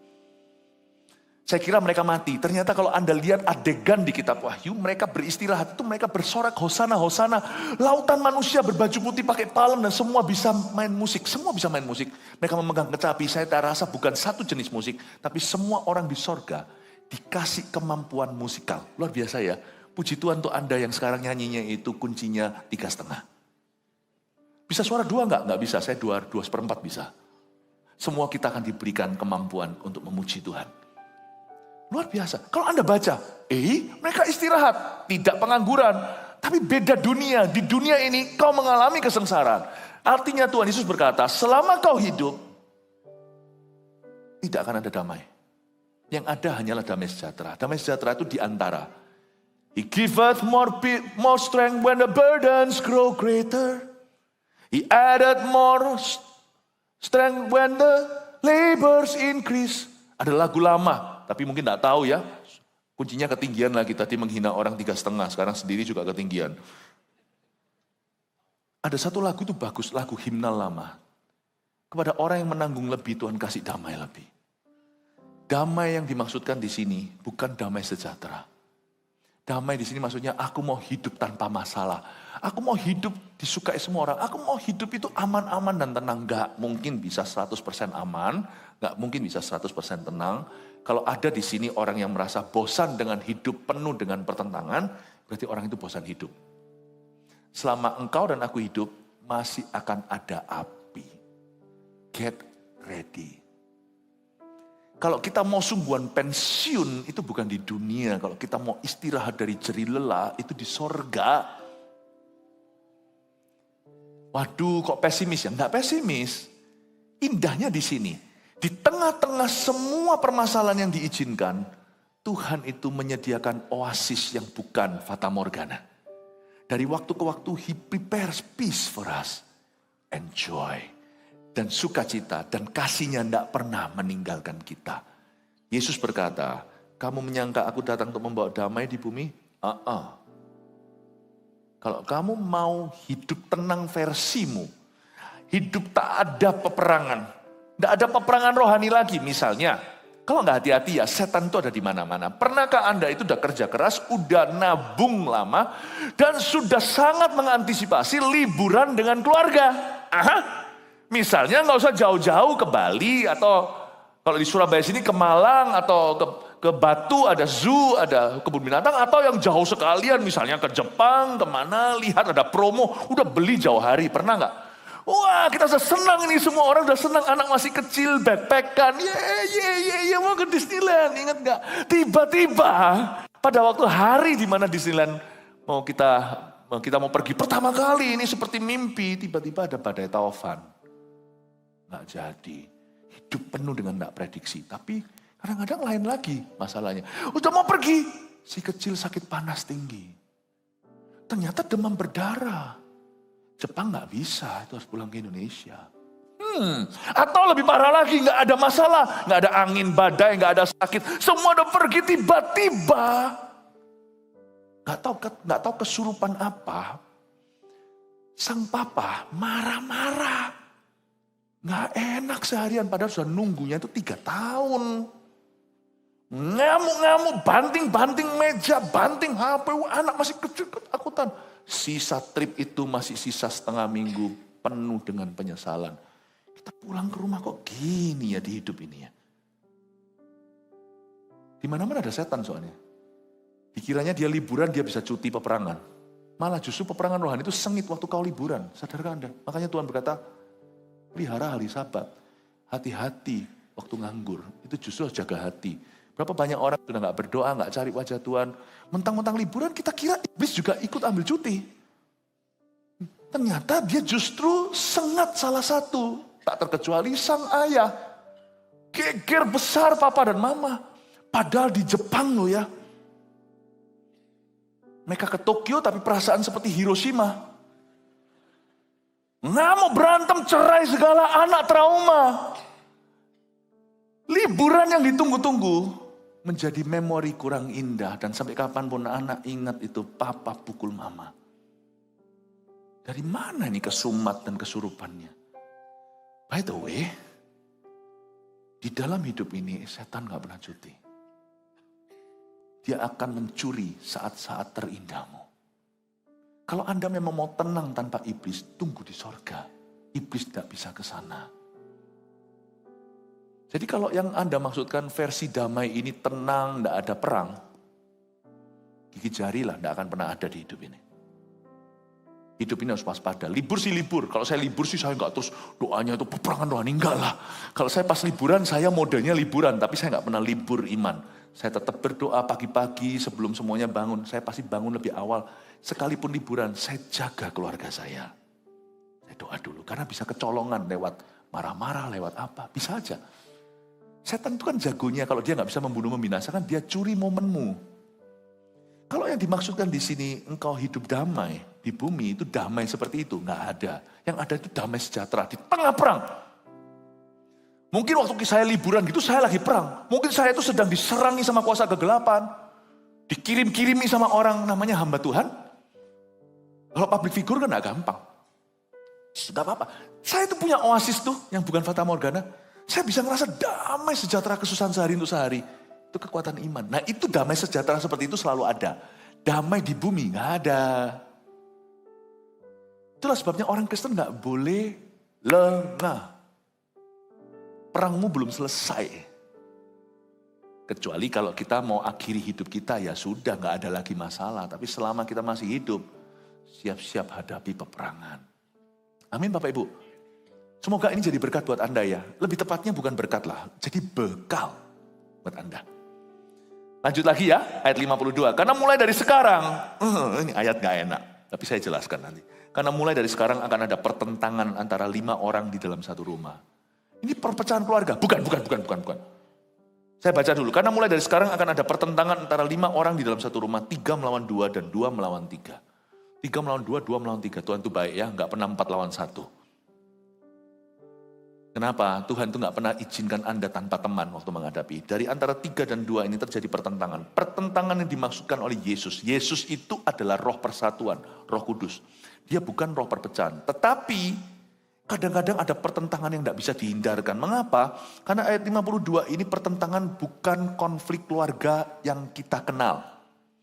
[SPEAKER 1] Saya kira mereka mati. Ternyata kalau Anda lihat adegan di kitab Wahyu, mereka beristirahat itu mereka bersorak hosana, hosana. Lautan manusia berbaju putih pakai palem dan semua bisa main musik. Semua bisa main musik. Mereka memegang kecapi. Saya tak rasa bukan satu jenis musik, tapi semua orang di sorga dikasih kemampuan musikal. Luar biasa ya. Puji Tuhan untuk Anda yang sekarang nyanyinya itu kuncinya 3,5. Bisa suara 2 enggak? Enggak bisa. Saya 2/4 bisa. Semua kita akan diberikan kemampuan untuk memuji Tuhan. Luar biasa. Kalau Anda baca, mereka istirahat, tidak pengangguran. Tapi beda dunia. Di dunia ini kau mengalami kesengsaraan. Artinya Tuhan Yesus berkata, selama kau hidup, tidak akan ada damai. Yang ada hanyalah damai sejahtera. Damai sejahtera itu di antara. He giveth more strength when the burdens grow greater. He added more strength when the labors increase. Ada lagu lama. Tapi mungkin tidak tahu ya, kuncinya ketinggian lagi. Tadi menghina orang 3,5, sekarang sendiri juga ketinggian. Ada satu lagu itu bagus, lagu himnal lama. Kepada orang yang menanggung lebih, Tuhan kasih damai lebih. Damai yang dimaksudkan di sini bukan damai sejahtera. Damai di sini maksudnya aku mau hidup tanpa masalah. Aku mau hidup disukai semua orang. Aku mau hidup itu aman-aman dan tenang. Gak mungkin bisa 100% aman, gak mungkin bisa 100% tenang. Kalau ada di sini orang yang merasa bosan dengan hidup penuh dengan pertentangan, berarti orang itu bosan hidup. Selama engkau dan aku hidup, masih akan ada api. Get ready. Kalau kita mau sungguhan pensiun, itu bukan di dunia. Kalau kita mau istirahat dari jerih lelah, itu di sorga. Waduh, kok pesimis ya? Enggak pesimis. Indahnya di sini. Di tengah-tengah semua permasalahan yang diizinkan, Tuhan itu menyediakan oasis yang bukan fata morgana. Dari waktu ke waktu, He prepares peace for us. And joy. Dan sukacita dan kasihnya tidak pernah meninggalkan kita. Yesus berkata, kamu menyangka aku datang untuk membawa damai di bumi? Kalau kamu mau hidup tenang versimu, hidup tak ada peperangan, tidak ada peperangan rohani lagi. Misalnya, kalau nggak hati-hati ya, setan itu ada di mana-mana. Pernahkah Anda itu udah kerja keras, udah nabung lama, dan sudah sangat mengantisipasi liburan dengan keluarga? Misalnya nggak usah jauh-jauh ke Bali, atau kalau di Surabaya sini ke Malang, atau ke Batu ada zoo, ada kebun binatang, atau yang jauh sekalian misalnya ke Jepang, kemana, lihat ada promo, udah beli jauh hari, pernah nggak? Wah, kita sudah senang ini, semua orang sudah senang, anak masih kecil, backpackan, mau ke Disneyland, ingat nggak? Tiba-tiba, pada waktu hari di mana Disneyland kita mau pergi pertama kali, ini seperti mimpi, tiba-tiba ada badai taufan. Nggak jadi, hidup penuh dengan nggak prediksi, tapi kadang-kadang lain lagi masalahnya. Udah mau pergi, si kecil sakit panas tinggi. Ternyata demam berdarah. Jepang nggak bisa, itu harus pulang ke Indonesia. Atau lebih parah lagi, nggak ada masalah, nggak ada angin badai, nggak ada sakit, semua udah pergi tiba-tiba. Nggak tahu kesurupan apa. Sang papa marah-marah, nggak enak seharian, padahal sudah nunggunya itu 3 tahun. Ngamuk-ngamuk, banting-banting meja, banting HP, anak masih kecil ketakutan. Sisa trip itu masih sisa setengah minggu penuh dengan penyesalan. Kita pulang ke rumah kok gini ya di hidup ini ya. Di mana-mana ada setan soalnya. Dikiranya dia liburan dia bisa cuti peperangan. Malah justru peperangan rohani itu sengit waktu kau liburan. Sadarkah Anda? Makanya Tuhan berkata, pelihara hari Sabat. Hati-hati waktu nganggur. Itu justru harus jaga hati. Berapa banyak orang sudah gak berdoa, gak cari wajah Tuhan. Mentang-mentang liburan kita kira iblis juga ikut ambil cuti. Ternyata dia justru sengat salah satu. Tak terkecuali sang ayah. Geger besar papa dan mama. Padahal di Jepang loh ya. Mereka ke Tokyo tapi perasaan seperti Hiroshima. Ngamuk, berantem, cerai segala, anak trauma. Liburan yang ditunggu-tunggu menjadi memori kurang indah. Dan sampai kapanpun anak ingat itu papa pukul mama. Dari mana ini kesumat dan kesurupannya? By the way, di dalam hidup ini setan gak pernah cuti. Dia akan mencuri saat-saat terindahmu. Kalau Anda memang mau tenang tanpa iblis, tunggu di sorga. Iblis tidak bisa ke sana. Jadi kalau yang Anda maksudkan versi damai ini tenang, tidak ada perang, gigi jari lah, tidak akan pernah ada di hidup ini. Hidup ini harus waspada. Libur sih libur. Kalau saya libur sih saya nggak terus doanya itu peperangan rohani. Enggak lah. Kalau saya pas liburan, saya modenya liburan. Tapi saya nggak pernah libur iman. Saya tetap berdoa pagi-pagi sebelum semuanya bangun. Saya pasti bangun lebih awal. Sekalipun liburan, saya jaga keluarga saya. Saya doa dulu. Karena bisa kecolongan lewat marah-marah, lewat apa. Bisa aja. Setan itu kan jagonya. Kalau dia nggak bisa membunuh, membinasakan, dia curi momenmu. Kalau yang dimaksudkan di sini, engkau hidup damai di bumi, itu damai seperti itu. Nggak ada. Yang ada itu damai sejahtera di tengah perang. Mungkin waktu saya liburan gitu, saya lagi perang. Mungkin saya itu sedang diserangi sama kuasa kegelapan. Dikirim-kirimi sama orang namanya hamba Tuhan. Kalau public figure kan nggak gampang. Nggak apa-apa. Saya itu punya oasis tuh, yang bukan Fata Morgana. Saya bisa ngerasa damai sejahtera kesusahan sehari untuk sehari. Itu kekuatan iman. Nah itu damai sejahtera seperti itu selalu ada. Damai di bumi nggak ada. Itulah sebabnya orang Kristen nggak boleh lengah. Perangmu belum selesai. Kecuali kalau kita mau akhiri hidup kita, ya sudah nggak ada lagi masalah. Tapi selama kita masih hidup, siap-siap hadapi peperangan. Amin Bapak Ibu. Semoga ini jadi berkat buat Anda ya. Lebih tepatnya bukan berkat lah, jadi bekal buat Anda. Lanjut lagi ya, ayat 52. Karena mulai dari sekarang, ini ayat gak enak, tapi saya jelaskan nanti. Karena mulai dari sekarang akan ada pertentangan antara 5 orang di dalam satu rumah. Ini perpecahan keluarga, bukan. Saya baca dulu, karena mulai dari sekarang akan ada pertentangan antara 5 orang di dalam satu rumah, 3 melawan 2 dan 2 melawan 3. 3 melawan 2, 2 melawan 3, Tuhan itu baik ya, gak pernah 4 lawan 1. Kenapa? Tuhan itu gak pernah izinkan Anda tanpa teman waktu menghadapi. Dari antara 3 dan 2 ini terjadi pertentangan. Pertentangan yang dimaksudkan oleh Yesus. Yesus itu adalah roh persatuan, roh kudus. Dia bukan roh perpecahan. Tetapi kadang-kadang ada pertentangan yang tidak bisa dihindarkan. Mengapa? Karena ayat 52 ini pertentangan bukan konflik keluarga yang kita kenal.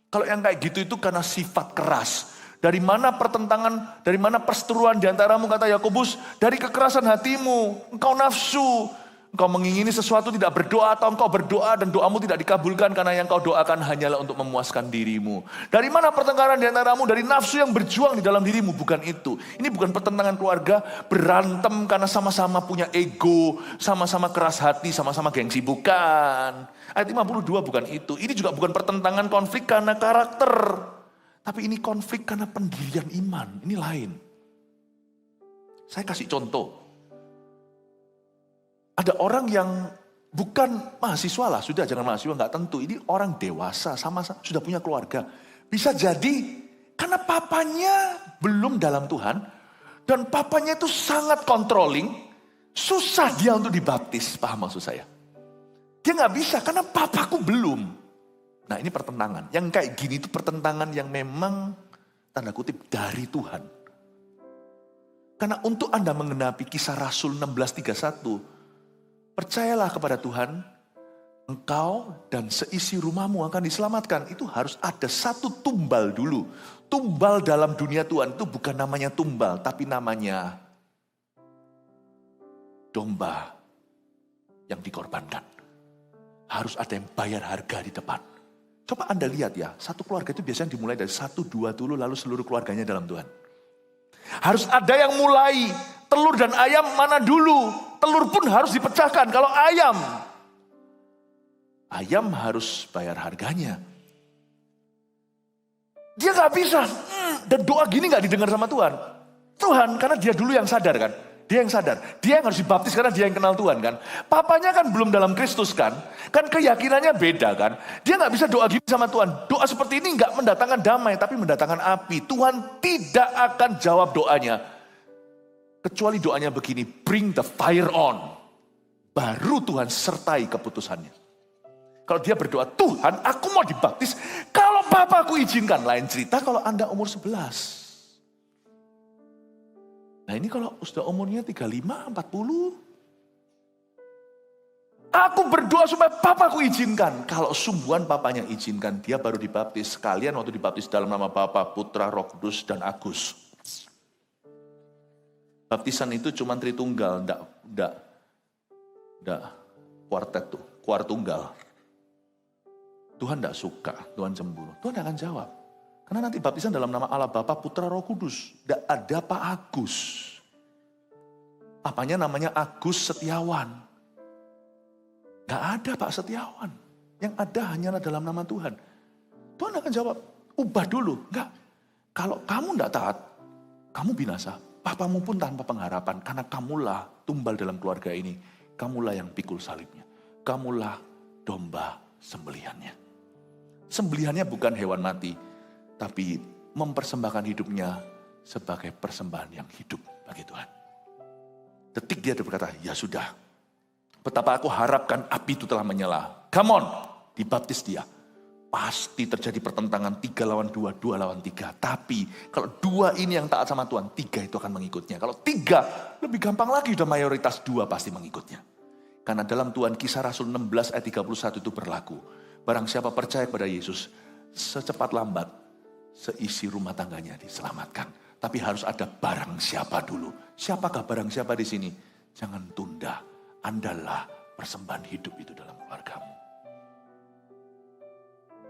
[SPEAKER 1] Kalau yang kayak gitu itu karena sifat keras. Dari mana pertentangan, dari mana perseteruan di antaramu, kata Yakobus, dari kekerasan hatimu, engkau nafsu, engkau mengingini sesuatu tidak berdoa, atau engkau berdoa dan doamu tidak dikabulkan karena yang kau doakan hanyalah untuk memuaskan dirimu. Dari mana pertengkaran di antaramu, dari nafsu yang berjuang di dalam dirimu, bukan itu. Ini bukan pertentangan keluarga, berantem karena sama-sama punya ego, sama-sama keras hati, sama-sama gengsi, bukan. Ayat 52 bukan itu, ini juga bukan pertentangan konflik karena karakter. Tapi ini konflik karena pendirian iman, ini lain. Saya kasih contoh. Ada orang yang bukan mahasiswa lah, sudah jangan mahasiswa, nggak tentu. Ini orang dewasa, sama-sama sudah punya keluarga. Bisa jadi karena papanya belum dalam Tuhan, dan papanya itu sangat controlling, susah dia untuk dibaptis, paham maksud saya? Dia nggak bisa karena papaku belum. Nah ini pertentangan, yang kayak gini itu pertentangan yang memang tanda kutip dari Tuhan. Karena untuk Anda mengenapi Kisah Rasul 16:31, percayalah kepada Tuhan, engkau dan seisi rumahmu akan diselamatkan. Itu harus ada satu tumbal dulu. Tumbal dalam dunia Tuhan itu bukan namanya tumbal, tapi namanya domba yang dikorbankan. Harus ada yang bayar harga di depan. Coba Anda lihat ya, satu keluarga itu biasanya dimulai dari 1-2 dulu, lalu seluruh keluarganya dalam Tuhan. Harus ada yang mulai, telur dan ayam mana dulu? Telur pun harus dipecahkan, kalau ayam harus bayar harganya. Dia gak bisa, dan doa gini gak didengar sama Tuhan. Tuhan, karena dia dulu yang sadar kan. Dia yang sadar, dia yang harus dibaptis karena dia yang kenal Tuhan kan. Papanya kan belum dalam Kristus kan keyakinannya beda kan. Dia gak bisa doa gini sama Tuhan. Doa seperti ini gak mendatangkan damai, tapi mendatangkan api. Tuhan tidak akan jawab doanya. Kecuali doanya begini, bring the fire on. Baru Tuhan sertai keputusannya. Kalau dia berdoa, Tuhan aku mau dibaptis, kalau papaku izinkan. Lain cerita kalau Anda umur 11. Nah ini kalau sudah umurnya 35, 40. Aku berdoa supaya papaku izinkan. Kalau sungguhan papanya izinkan, dia baru dibaptis. Sekalian waktu dibaptis dalam nama Bapa, Putra, Roh Kudus, dan Agus. Baptisan itu cuma Tritunggal, enggak kuartet tuh, kuartunggal. Tuhan enggak suka, Tuhan cemburu. Tuhan akan jawab. Karena nanti baptisan dalam nama Allah Bapa, Putra, Roh Kudus. Enggak ada Pak Agus. Apanya namanya Agus Setiawan. Enggak ada Pak Setiawan. Yang ada hanyalah dalam nama Tuhan. Tuhan akan jawab, ubah dulu. Enggak. Kalau kamu enggak taat, kamu binasa. Papamu pun tanpa pengharapan, karena kamulah tumbal dalam keluarga ini. Kamulah yang pikul salibnya. Kamulah domba sembelihannya. Sembelihannya bukan hewan mati, tapi mempersembahkan hidupnya sebagai persembahan yang hidup bagi Tuhan. Detik dia berkata, ya sudah. Betapa aku harapkan api itu telah menyala. Come on, dibaptis dia. Pasti terjadi pertentangan 3 lawan 2, 2 lawan 3. Tapi kalau 2 ini yang taat sama Tuhan, 3 itu akan mengikutnya. Kalau 3, lebih gampang lagi, udah mayoritas 2 pasti mengikutnya. Karena dalam Tuhan Kisah Rasul 16 ayat 31 itu berlaku. Barang siapa percaya kepada Yesus, secepat lambat seisi rumah tangganya diselamatkan. Tapi harus ada barang siapa dulu. Siapakah barang siapa di sini? Jangan tunda. Andalah persembahan hidup itu dalam keluargamu.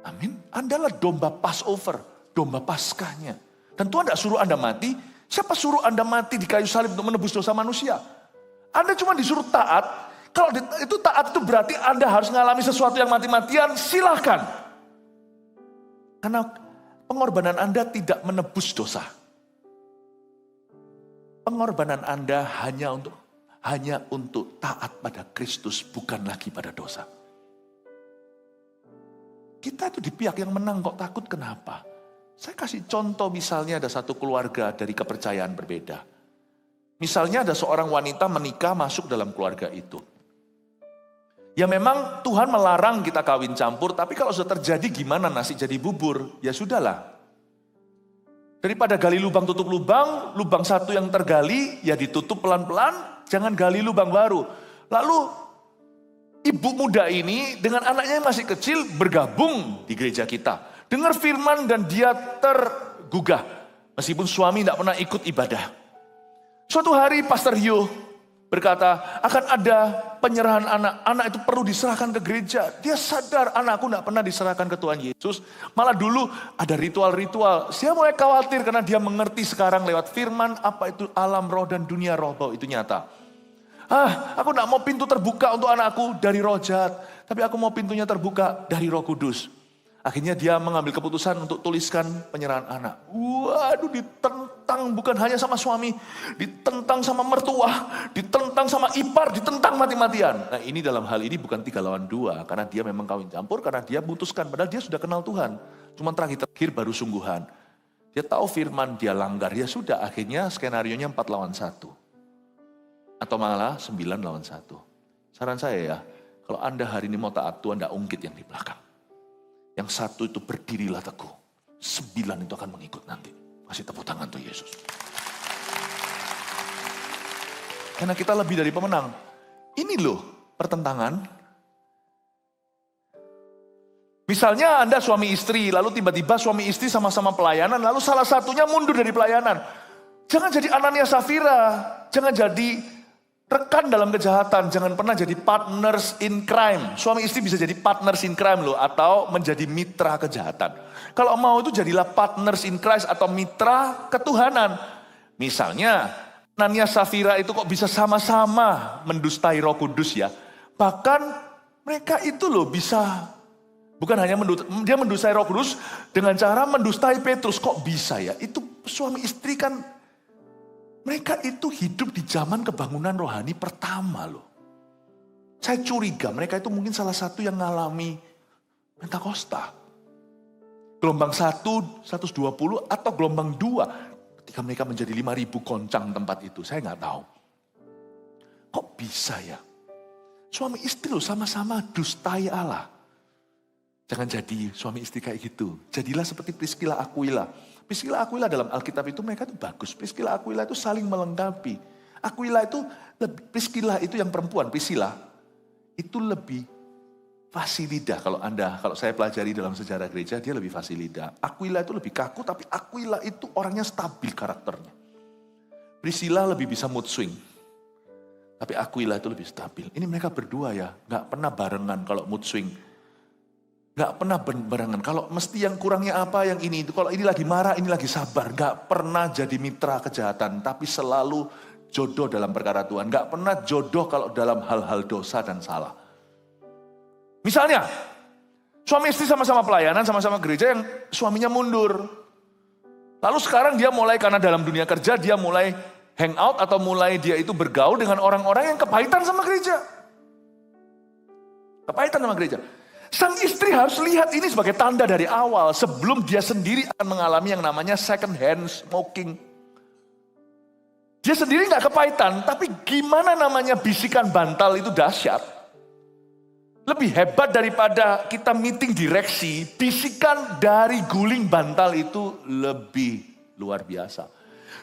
[SPEAKER 1] Amin. Andalah domba Passover, domba Paskahnya. Dan Tuhan tidak suruh Anda mati. Siapa suruh Anda mati di kayu salib untuk menebus dosa manusia? Anda cuma disuruh taat. Kalau itu taat itu berarti Anda harus mengalami sesuatu yang mati-matian, silahkan. Karena pengorbanan Anda tidak menebus dosa. Pengorbanan Anda hanya untuk taat pada Kristus, bukan lagi pada dosa. Kita itu di pihak yang menang kok takut kenapa? Saya kasih contoh misalnya ada satu keluarga dari kepercayaan berbeda. Misalnya ada seorang wanita menikah masuk dalam keluarga itu. Ya memang Tuhan melarang kita kawin campur, tapi kalau sudah terjadi gimana nasi jadi bubur? Ya sudahlah. Daripada gali lubang tutup lubang, lubang satu yang tergali ya ditutup pelan-pelan, jangan gali lubang baru. Lalu ibu muda ini dengan anaknya yang masih kecil bergabung di gereja kita. Dengar firman dan dia tergugah. Meskipun suami tidak pernah ikut ibadah. Suatu hari Pastor Hugh berkata akan ada penyerahan anak. Anak itu perlu diserahkan ke gereja. Dia sadar anakku tidak pernah diserahkan ke Tuhan Yesus. Malah dulu ada ritual-ritual. Dia mulai khawatir karena dia mengerti sekarang lewat firman apa itu alam roh dan dunia roh bahwa itu nyata. Aku tidak mau pintu terbuka untuk anakku dari roh jahat. Tapi aku mau pintunya terbuka dari Roh Kudus. Akhirnya dia mengambil keputusan untuk tuliskan penyerahan anak. Waduh, ditentang bukan hanya sama suami. Ditentang sama mertua. Ditentang sama ipar. Ditentang mati-matian. Nah ini dalam hal ini bukan 3 lawan 2. Karena dia memang kawin campur. Karena dia memutuskan. Padahal dia sudah kenal Tuhan. Cuma terakhir baru sungguhan. Dia tahu firman, dia langgar. Ya sudah, akhirnya skenarionya 4 lawan 1. Atau malah 9 lawan 1. Saran saya ya, kalau Anda hari ini mau taat Tuhan, tidak ungkit yang di belakang. Yang 1 itu berdirilah teguh. 9 itu akan mengikut nanti. Kasih tepuk tangan untuk Yesus. Karena kita lebih dari pemenang. Ini loh pertentangan. Misalnya Anda suami istri, lalu tiba-tiba suami istri sama-sama pelayanan, lalu salah satunya mundur dari pelayanan. Jangan jadi Anania Safira, jangan jadi rekan dalam kejahatan, jangan pernah jadi partners in crime. Suami istri bisa jadi partners in crime loh, atau menjadi mitra kejahatan. Kalau mau itu jadilah partners in Christ atau mitra ketuhanan. Misalnya, Anania Safira itu kok bisa sama-sama mendustai Roh Kudus ya. Bahkan mereka itu loh bisa, bukan hanya dia mendustai Roh Kudus dengan cara mendustai Petrus. Kok bisa ya? Itu suami istri kan. Mereka itu hidup di zaman kebangunan rohani pertama loh. Saya curiga mereka itu mungkin salah satu yang ngalami Pentakosta. Gelombang 1, 120 atau gelombang 2. Ketika mereka menjadi 5.000 goncang tempat itu. Saya nggak tahu. Kok bisa ya? Suami istri loh sama-sama dustai Allah. Jangan jadi suami istri kayak gitu. Jadilah seperti Priscilla Aquila. Priscilla Aquila dalam Alkitab itu mereka itu bagus. Priscilla Aquila itu saling melengkapi. Priscilla itu yang perempuan, Priscilla itu lebih fasilida. Kalau saya pelajari dalam sejarah gereja, dia lebih fasilida. Aquila itu lebih kaku, tapi Aquila itu orangnya stabil karakternya. Priscilla lebih bisa mood swing. Tapi Aquila itu lebih stabil. Ini mereka berdua ya, gak pernah barengan kalau mood swing. Gak pernah barengan. Kalau mesti yang kurangnya apa, yang ini itu. Kalau ini lagi marah, ini lagi sabar. Gak pernah jadi mitra kejahatan. Tapi selalu jodoh dalam perkara Tuhan. Gak pernah jodoh kalau dalam hal-hal dosa dan salah. Misalnya, suami istri sama-sama pelayanan, sama-sama gereja yang suaminya mundur. Lalu sekarang dia mulai, karena dalam dunia kerja, dia mulai hangout atau mulai dia itu bergaul dengan orang-orang yang kepahitan sama gereja. Kepahitan sama gereja. Sang istri harus lihat ini sebagai tanda dari awal sebelum dia sendiri akan mengalami yang namanya second hand smoking. Dia sendiri gak kepahitan, tapi gimana namanya bisikan bantal itu dahsyat. Lebih hebat daripada kita meeting direksi, bisikan dari guling bantal itu lebih luar biasa.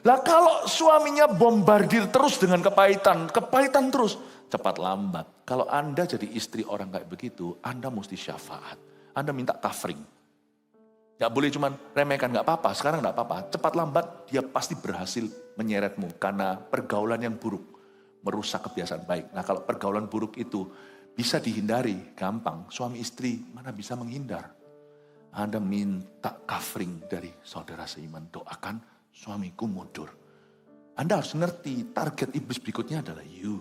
[SPEAKER 1] Lah kalau suaminya bombardir terus dengan kepahitan terus, cepat lambat. Kalau Anda jadi istri orang kayak begitu, Anda mesti syafaat. Anda minta covering. Gak boleh cuman remehkan, gak apa-apa, sekarang gak apa-apa. Cepat lambat dia pasti berhasil menyeretmu karena pergaulan yang buruk merusak kebiasaan baik. Nah kalau pergaulan buruk itu bisa dihindari, gampang. Suami istri mana bisa menghindar. Anda minta covering dari saudara seiman, doakan suamiku mundur. Anda harus ngerti target iblis berikutnya adalah you.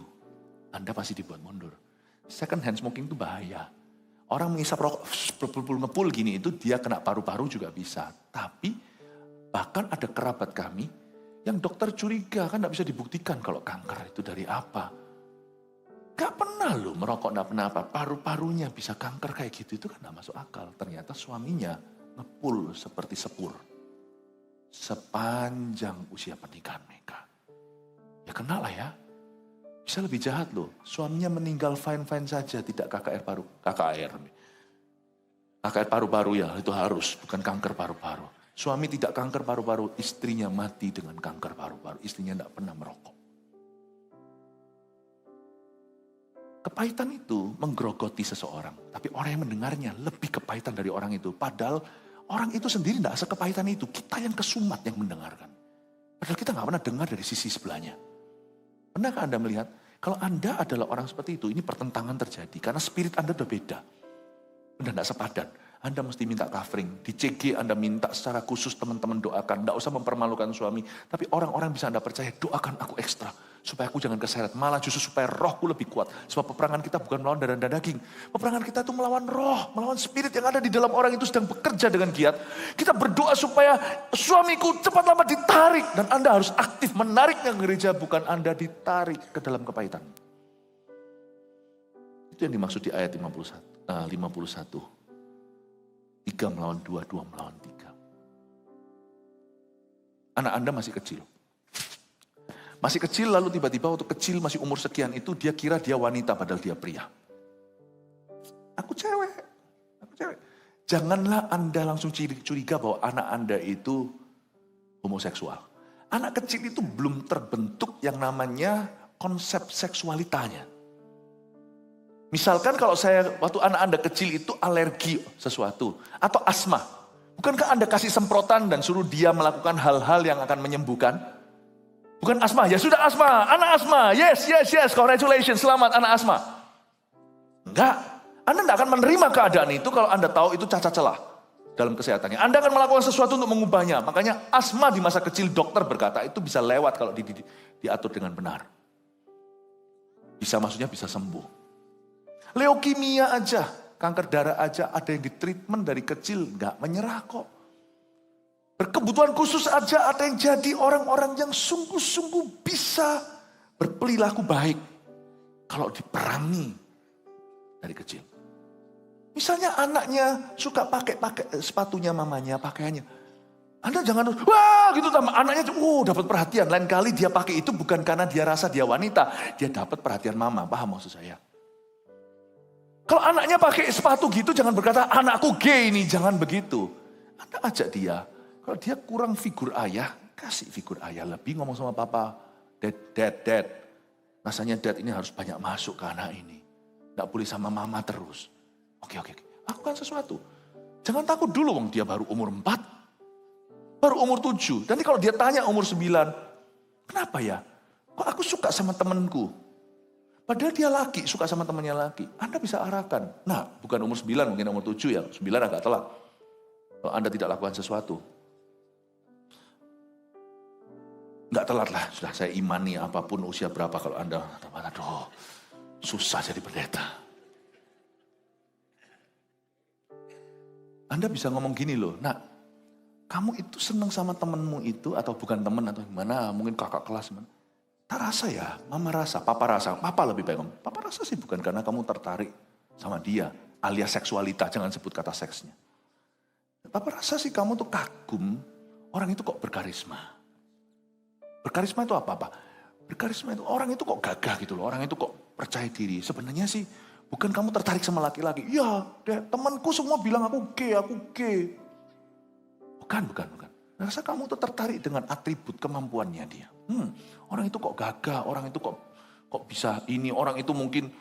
[SPEAKER 1] Anda pasti dibuat mundur. Second hand smoking itu bahaya. Orang mengisap rokok, ngepul gini itu dia kena paru-paru juga bisa. Tapi bahkan ada kerabat kami yang dokter curiga kan gak bisa dibuktikan kalau kanker itu dari apa. Gak pernah loh merokok, gak pernah apa. Paru-parunya bisa kanker kayak gitu itu kan gak masuk akal. Ternyata suaminya ngepul seperti sepur. Sepanjang usia pernikahan mereka. Ya kena lah ya. Bisa lebih jahat loh. Suaminya meninggal fine-fine saja. Tidak KKR paru-paru ya. Itu harus. Bukan kanker paru-paru. Suami tidak kanker paru-paru. Istrinya mati dengan kanker paru-paru. Istrinya tidak pernah merokok. Kepahitan itu menggerogoti seseorang. Tapi orang yang mendengarnya lebih kepahitan dari orang itu. Padahal orang itu sendiri tidak sekepahitan itu. Kita yang kesumat yang mendengarkan. Padahal kita nggak pernah dengar dari sisi sebelahnya. Pernahkah Anda melihat? Kalau Anda adalah orang seperti itu, ini pertentangan terjadi. Karena spirit Anda udah beda. Udah tidak sepadan. Anda mesti minta covering. Di CG Anda minta secara khusus teman-teman doakan. Tidak usah mempermalukan suami. Tapi orang-orang bisa Anda percaya, doakan aku ekstra. Supaya aku jangan keseret. Malah justru supaya rohku lebih kuat. Sebab peperangan kita bukan melawan darah dan daging. Peperangan kita itu melawan roh. Melawan spirit yang ada di dalam orang itu sedang bekerja dengan giat. Kita berdoa supaya suamiku cepat lambat ditarik. Dan Anda harus aktif menariknya ke gereja. Bukan Anda ditarik ke dalam kepahitan. Itu yang dimaksud di ayat 51. 3 melawan 2, 2 melawan 3. Anak Anda masih kecil. Masih kecil lalu tiba-tiba waktu kecil masih umur sekian itu dia kira dia wanita padahal dia pria. Aku cewek. Janganlah Anda langsung curiga bahwa anak Anda itu homoseksual. Anak kecil itu belum terbentuk yang namanya konsep seksualitanya. Misalkan kalau waktu anak Anda kecil itu alergi sesuatu atau asma. Bukankah Anda kasih semprotan dan suruh dia melakukan hal-hal yang akan menyembuhkan? Bukan asma, ya sudah asma, anak asma, yes, congratulations, selamat anak asma. Enggak, Anda tidak akan menerima keadaan itu kalau Anda tahu itu cacat celah dalam kesehatannya. Anda akan melakukan sesuatu untuk mengubahnya. Makanya asma di masa kecil dokter berkata itu bisa lewat kalau diatur dengan benar. Maksudnya bisa sembuh. Leukemia aja, kanker darah aja ada yang ditreatment dari kecil, enggak menyerah kok. Berkebutuhan khusus aja ada yang jadi orang-orang yang sungguh-sungguh bisa berperilaku baik. Kalau diperangi dari kecil. Misalnya anaknya suka pakai sepatunya mamanya, pakaiannya. Anda jangan, wah gitu tambah anaknya, dapat perhatian. Lain kali dia pakai itu bukan karena dia rasa dia wanita. Dia dapat perhatian mama, paham maksud saya. Kalau anaknya pakai sepatu gitu jangan berkata, anakku gay ini, jangan begitu. Anda ajak dia. Kalau dia kurang figur ayah, kasih figur ayah lebih, ngomong sama papa, dad. Rasanya dad ini harus banyak masuk ke anak ini. Nggak boleh sama mama terus. Oke. Lakukan sesuatu. Jangan takut dulu, wong dia baru umur 4. Baru umur 7. Nanti kalau dia tanya umur 9, kenapa ya? Kok aku suka sama temanku? Padahal dia laki, suka sama temannya laki. Anda bisa arahkan. Nah, bukan umur 9, mungkin umur 7 ya. 9 agak telat. Kalau Anda tidak lakukan sesuatu. Enggak telat lah, sudah saya imani apapun usia berapa kalau Anda, aduh, susah jadi pendeta. Anda bisa ngomong gini loh, nak, kamu itu seneng sama temenmu itu, atau bukan temen atau gimana, mungkin kakak kelas, gimana. Tak rasa ya, mama rasa, papa lebih baik ngomong. Papa rasa sih bukan karena kamu tertarik sama dia, alias seksualitas, jangan sebut kata seksnya. Papa rasa sih kamu tuh kagum, orang itu kok berkarisma. Berkarisma itu apa? Berkarisma itu orang itu kok gagah gitu loh. Orang itu kok percaya diri. Sebenarnya sih bukan kamu tertarik sama laki-laki. Ya, temanku semua bilang aku gay. Bukan. Rasa kamu tuh tertarik dengan atribut kemampuannya dia. Orang itu kok gagah, orang itu kok bisa ini, orang itu mungkin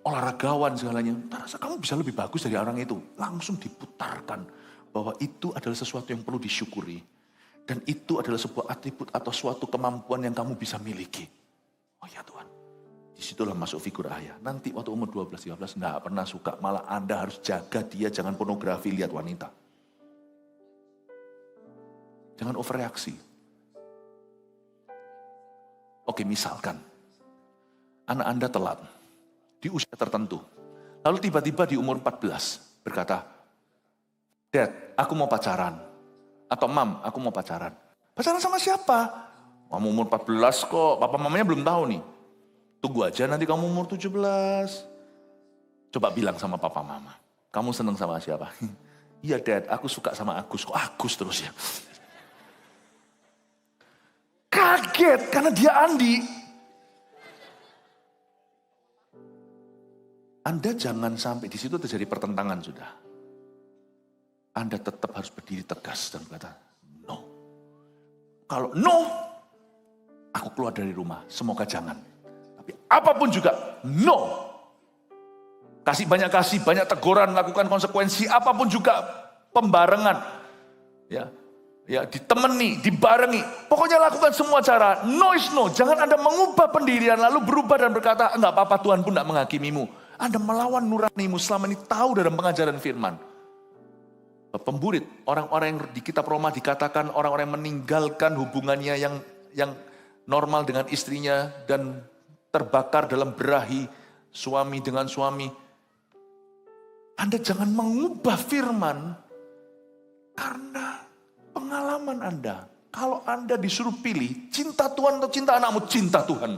[SPEAKER 1] olahragawan segalanya. Rasa kamu bisa lebih bagus dari orang itu. Langsung diputarkan bahwa itu adalah sesuatu yang perlu disyukuri. Dan itu adalah sebuah atribut atau suatu kemampuan yang kamu bisa miliki. Oh ya Tuhan. Disitulah masuk figur ayah. Nanti waktu umur 12-13 nggak pernah suka. Malah Anda harus jaga dia, jangan pornografi lihat wanita. Jangan overreaksi. Oke, misalkan. Anak Anda telat. Di usia tertentu. Lalu tiba-tiba di umur 14 berkata, Dad, aku mau pacaran. Atau Mam, aku mau pacaran. Pacaran sama siapa? Kamu umur 14 kok, papa mamanya belum tahu nih. Tunggu aja nanti kamu umur 17. Coba bilang sama papa mama, kamu seneng sama siapa? Iya Dad, aku suka sama Agus. Kok Agus terus ya? Kaget karena dia Andi. Anda jangan sampai di situ terjadi pertentangan sudah. Anda tetap harus berdiri tegas dan berkata, no. Kalau no, aku keluar dari rumah. Semoga jangan. Tapi apapun juga, no. Kasih banyak teguran, lakukan konsekuensi, apapun juga pembarengan. Ya, ditemani, dibarengi. Pokoknya lakukan semua cara. No is no. Jangan Anda mengubah pendirian lalu berubah dan berkata, enggak apa-apa, Tuhan pun enggak menghakimimu. Anda melawan nuranimu selama ini tahu dalam pengajaran firman. Pemburit, orang-orang yang di kitab Roma dikatakan orang-orang yang meninggalkan hubungannya yang normal dengan istrinya dan terbakar dalam berahi suami dengan suami. Anda jangan mengubah firman karena pengalaman Anda. Kalau Anda disuruh pilih cinta Tuhan atau cinta anakmu, cinta Tuhan.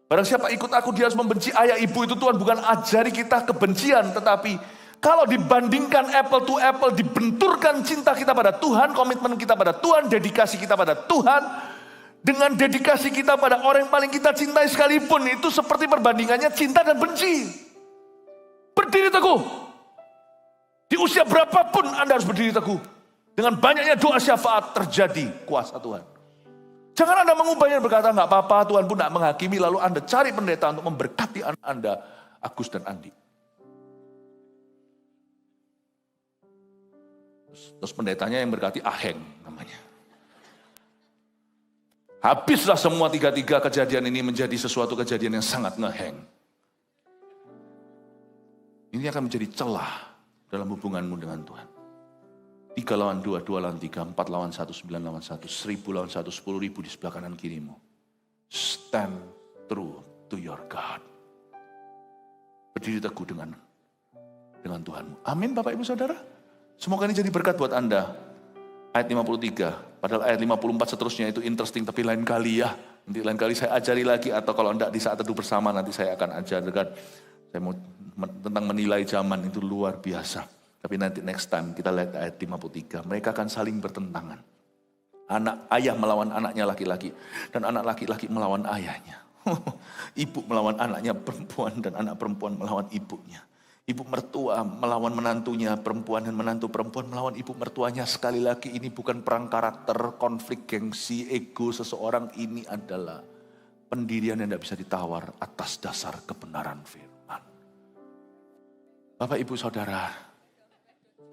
[SPEAKER 1] Barang siapa ikut aku dia harus membenci ayah ibu, itu Tuhan bukan ajari kita kebencian, tetapi kalau dibandingkan apple to apple, dibenturkan cinta kita pada Tuhan, komitmen kita pada Tuhan, dedikasi kita pada Tuhan, dengan dedikasi kita pada orang yang paling kita cintai sekalipun, itu seperti perbandingannya cinta dan benci. Berdiri teguh. Di usia berapapun Anda harus berdiri teguh. Dengan banyaknya doa syafaat terjadi kuasa Tuhan. Jangan Anda mengubahnya dan berkata, enggak apa-apa, Tuhan pun enggak menghakimi, lalu Anda cari pendeta untuk memberkati anak Anda, Agus dan Andi. Terus pendetanya yang berkati Aheng namanya. Habislah semua tiga-tiga kejadian ini menjadi sesuatu kejadian yang sangat ngeheng. Ini akan menjadi celah dalam hubunganmu dengan Tuhan. 3 lawan 2, 2 lawan 3, 4 lawan 1, 9 lawan 1, 1000 lawan 1, 10.000 di sebelah kanan kirimu. Stand true to your God. Berdiri teguh dengan Tuhanmu. Amin Bapak Ibu Saudara. Semoga ini jadi berkat buat Anda. Ayat 53, padahal ayat 54 seterusnya itu interesting, tapi lain kali ya. Nanti lain kali saya ajari lagi, atau kalau enggak di saat teduh bersama nanti saya akan ajarkan. Saya mau tentang menilai zaman, itu luar biasa. Tapi nanti next time kita lihat ayat 53. Mereka akan saling bertentangan. Ayah melawan anaknya laki-laki, dan anak laki-laki melawan ayahnya. Ibu melawan anaknya perempuan, dan anak perempuan melawan ibunya. Ibu mertua melawan menantunya, perempuan dan menantu perempuan melawan ibu mertuanya. Sekali lagi ini bukan perang karakter, konflik gengsi, ego seseorang. Ini adalah pendirian yang tidak bisa ditawar atas dasar kebenaran firman. Bapak, Ibu, Saudara,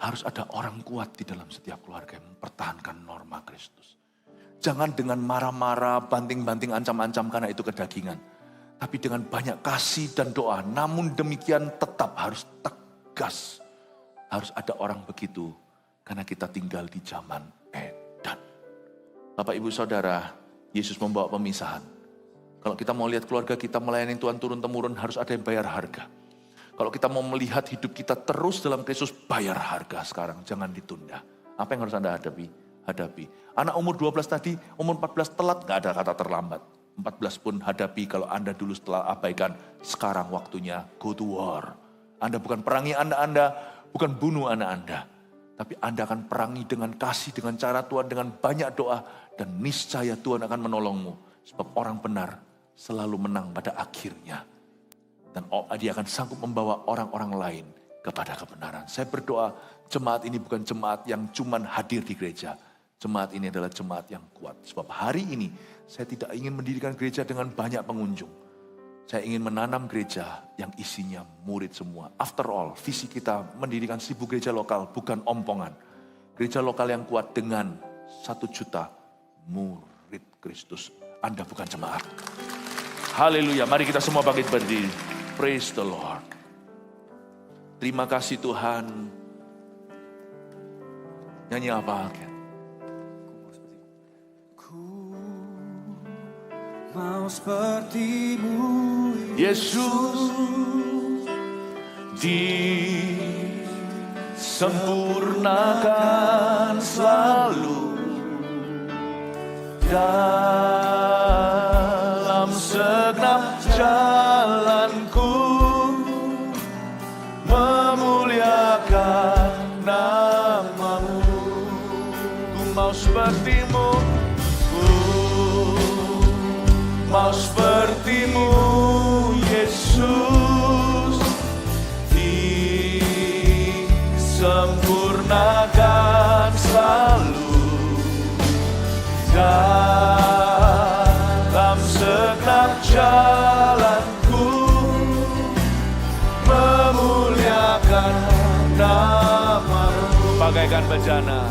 [SPEAKER 1] harus ada orang kuat di dalam setiap keluarga yang mempertahankan norma Kristus. Jangan dengan marah-marah, banting-banting, ancam-ancam karena itu kedagingan. Tapi dengan banyak kasih dan doa, namun demikian tetap harus tegas. Harus ada orang begitu, karena kita tinggal di zaman edan. Bapak, Ibu, Saudara, Yesus membawa pemisahan. Kalau kita mau lihat keluarga kita melayani Tuhan turun-temurun, harus ada yang bayar harga. Kalau kita mau melihat hidup kita terus dalam Kristus, bayar harga sekarang, jangan ditunda. Apa yang harus Anda hadapi? Anak umur 12 tadi, umur 14 telat, gak ada kata terlambat. 14 pun hadapi. Kalau Anda dulu setelah abaikan, sekarang waktunya go to war. Anda bukan perangi Anda, bukan bunuh anak Anda. Tapi Anda akan perangi dengan kasih, dengan cara Tuhan, dengan banyak doa. Dan niscaya Tuhan akan menolongmu. Sebab orang benar selalu menang pada akhirnya. Dan dia akan sanggup membawa orang-orang lain kepada kebenaran. Saya berdoa jemaat ini bukan jemaat yang cuman hadir di gereja. Jemaat ini adalah jemaat yang kuat. Sebab hari ini saya tidak ingin mendirikan gereja dengan banyak pengunjung. Saya ingin menanam gereja yang isinya murid semua. After all, visi kita mendirikan 1000 gereja lokal bukan ompongan. Gereja lokal yang kuat dengan 1 juta murid Kristus. Anda bukan jemaat. Haleluya, mari kita semua bangkit berdiri. Praise the Lord. Terima kasih Tuhan. Nyanyi apa?
[SPEAKER 6] Mau sepertimu
[SPEAKER 1] Yesus disempurnakan selalu dalam segenap jalanku, memuliakan nama-Mu. Ku mau sepertimu, mau sepertimu Yesus, disempurnakan selalu dalam segenap jalanku, memuliakan nama-Mu. Bagaikan bejana,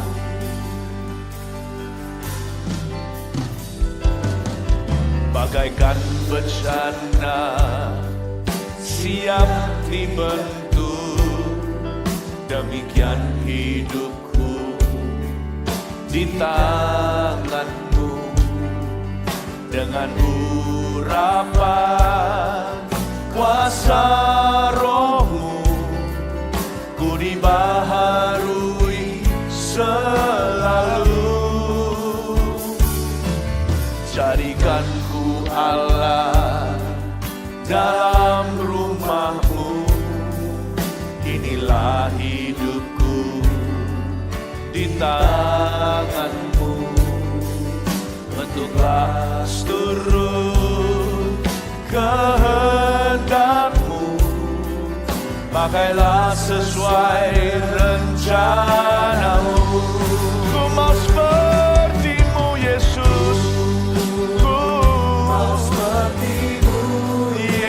[SPEAKER 1] bagaikan bencana, siap dibentuk. Demikian hidupku di tangan-Mu. Dengan urapan kuasa Roh-Mu, ku dibaharui selalu. Jadikan Allah dalam rumah-Mu. Inilah hidupku di tangan-Mu. Bentuklah seturut kehendak-Mu. Pakailah sesuai rencana-Mu. Ku mau seperti-Mu Yesus.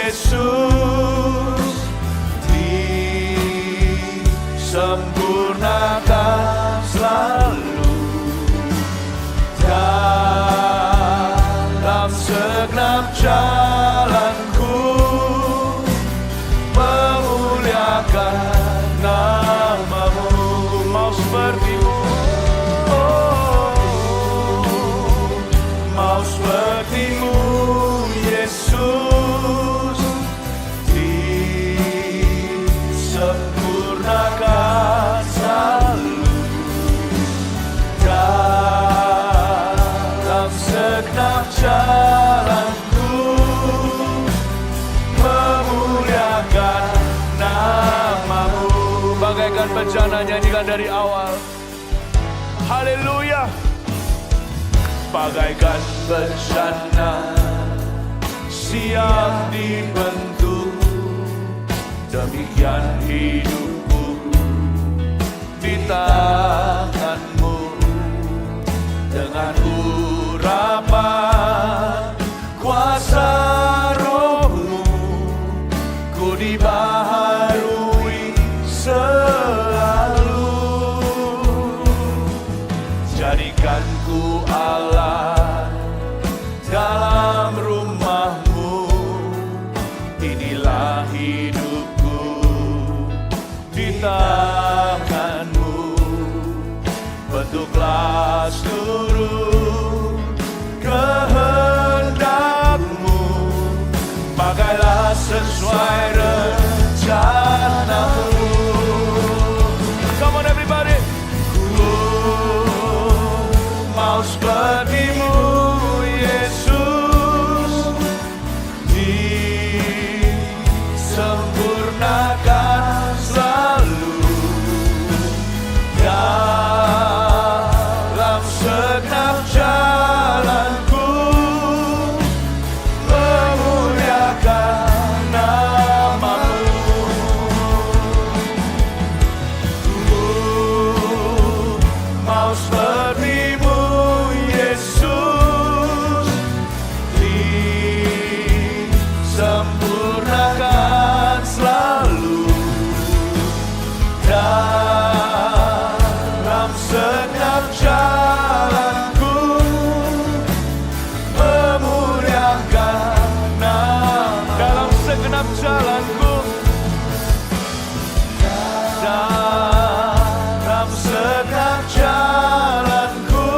[SPEAKER 1] Yesus disempurnakan selalu dalam segenap jalanku, memuliakan nama-Mu. Mau seperti-Mu, mau seperti-Mu Yesus, disempurnakan selalu dalam segenap jalanku, memuliakan nama-Mu. Bagaikan bencana, nyanyikan dari awal. Haleluya. Bagaikan bencana, siap dibentuk. Demikian hidupku di tangan-Mu, dengan urapan kuasa Roh-Mu, ku dibaharui selalu. Jadikan ku Allah dalam rumah-Mu, inilah hidupku di tangan-Mu. Bentuklah seluruh kehendak-Mu, pakailah sesuai rencana-Mu. Come on everybody. Ku mau seperti-Mu Yesus, disempurnakan selalu dalam segenap jalanku, memuliakan nama-Mu. Ku mau seperti-Mu Yesus, disempurnakan selalu dalam segenap jalanku, memuliakan nama. Dalam segenap jalanku, dalam segenap jalanku,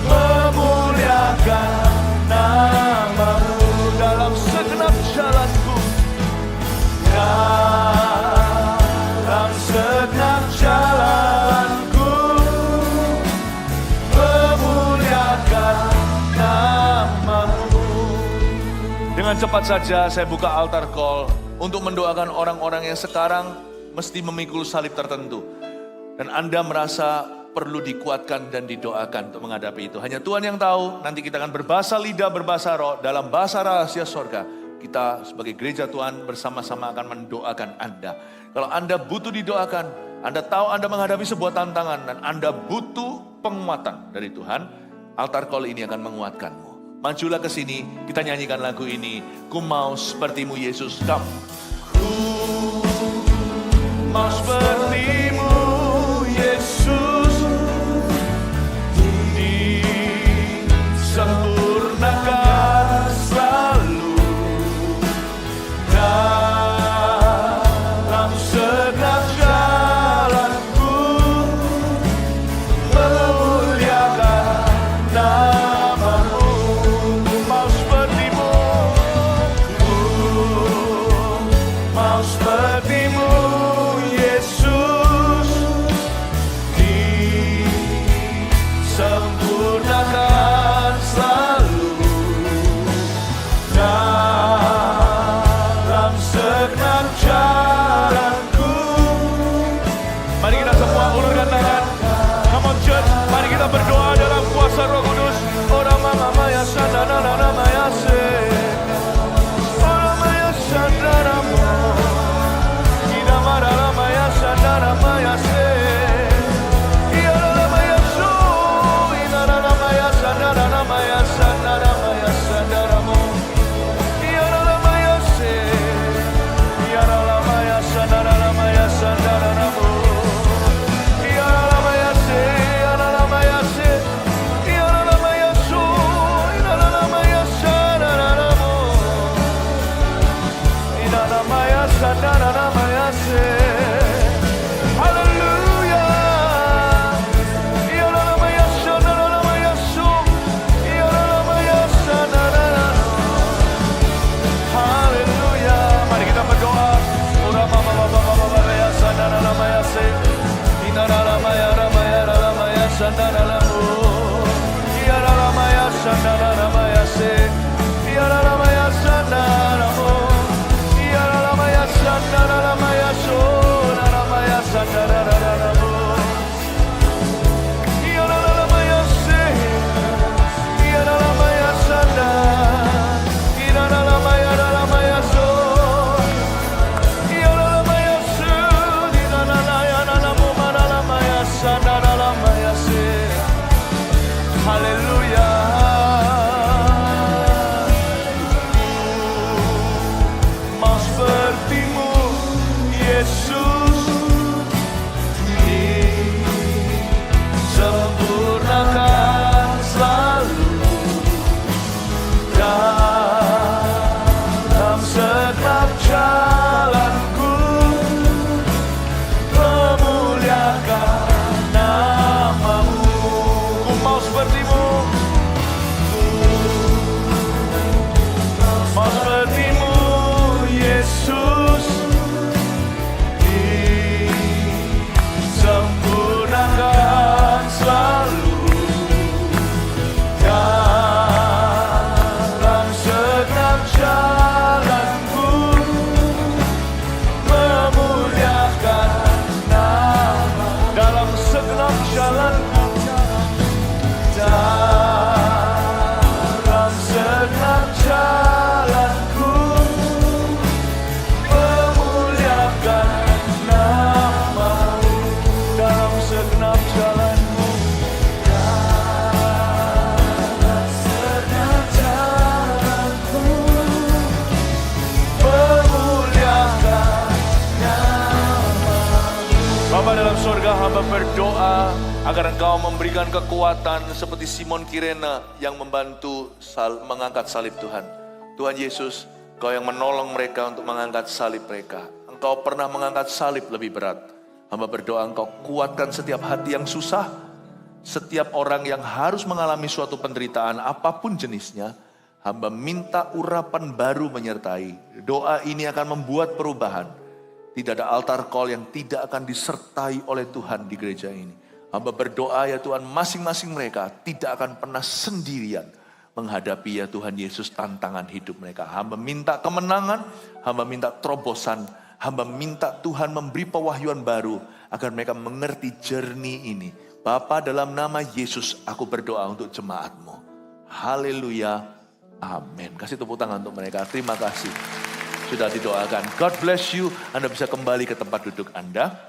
[SPEAKER 1] memuliakan nama-Mu. Dalam segenap jalanku, dalam segenap jalanku, memuliakan nama-Mu. Dengan cepat saja saya buka altar call untuk mendoakan orang-orang yang sekarang mesti memikul salib tertentu. Dan Anda merasa perlu dikuatkan dan didoakan untuk menghadapi itu. Hanya Tuhan yang tahu. Nanti kita akan berbahasa lidah, berbahasa roh dalam bahasa rahasia sorga. Kita sebagai gereja Tuhan bersama-sama akan mendoakan Anda. Kalau Anda butuh didoakan, Anda tahu Anda menghadapi sebuah tantangan dan Anda butuh penguatan dari Tuhan, altar call ini akan menguatkanmu. Majulah ke sini, kita nyanyikan lagu ini. Ku mau seperti-Mu Yesus. Come. Ku mau seperti-Mu Yesus, disempurnakan selalu dalam segenap jalanku, memuliakan nama-Mu. Ku mau seperti-Mu, ku mau seperti-Mu Yesus, Hamba berdoa agar Engkau memberikan kekuatan seperti Simon Kirena yang membantu mengangkat salib Tuhan. Tuhan Yesus, Engkau yang menolong mereka untuk mengangkat salib mereka. Engkau pernah mengangkat salib lebih berat. Hamba berdoa Engkau kuatkan setiap hati yang susah, setiap orang yang harus mengalami suatu penderitaan apapun jenisnya. Hamba minta urapan baru menyertai. Doa ini akan membuat perubahan. Tidak ada altar call yang tidak akan disertai oleh Tuhan di gereja ini. Hamba berdoa ya Tuhan, masing-masing mereka tidak akan pernah sendirian menghadapi ya Tuhan Yesus tantangan hidup mereka. Hamba minta kemenangan, hamba minta terobosan, hamba minta Tuhan memberi pewahyuan baru agar mereka mengerti jernih ini. Bapa, dalam nama Yesus aku berdoa untuk jemaat-Mu. Haleluya. Amin. Kasih tepuk tangan untuk mereka. Terima kasih sudah didoakan. God bless you. Anda bisa kembali ke tempat duduk Anda.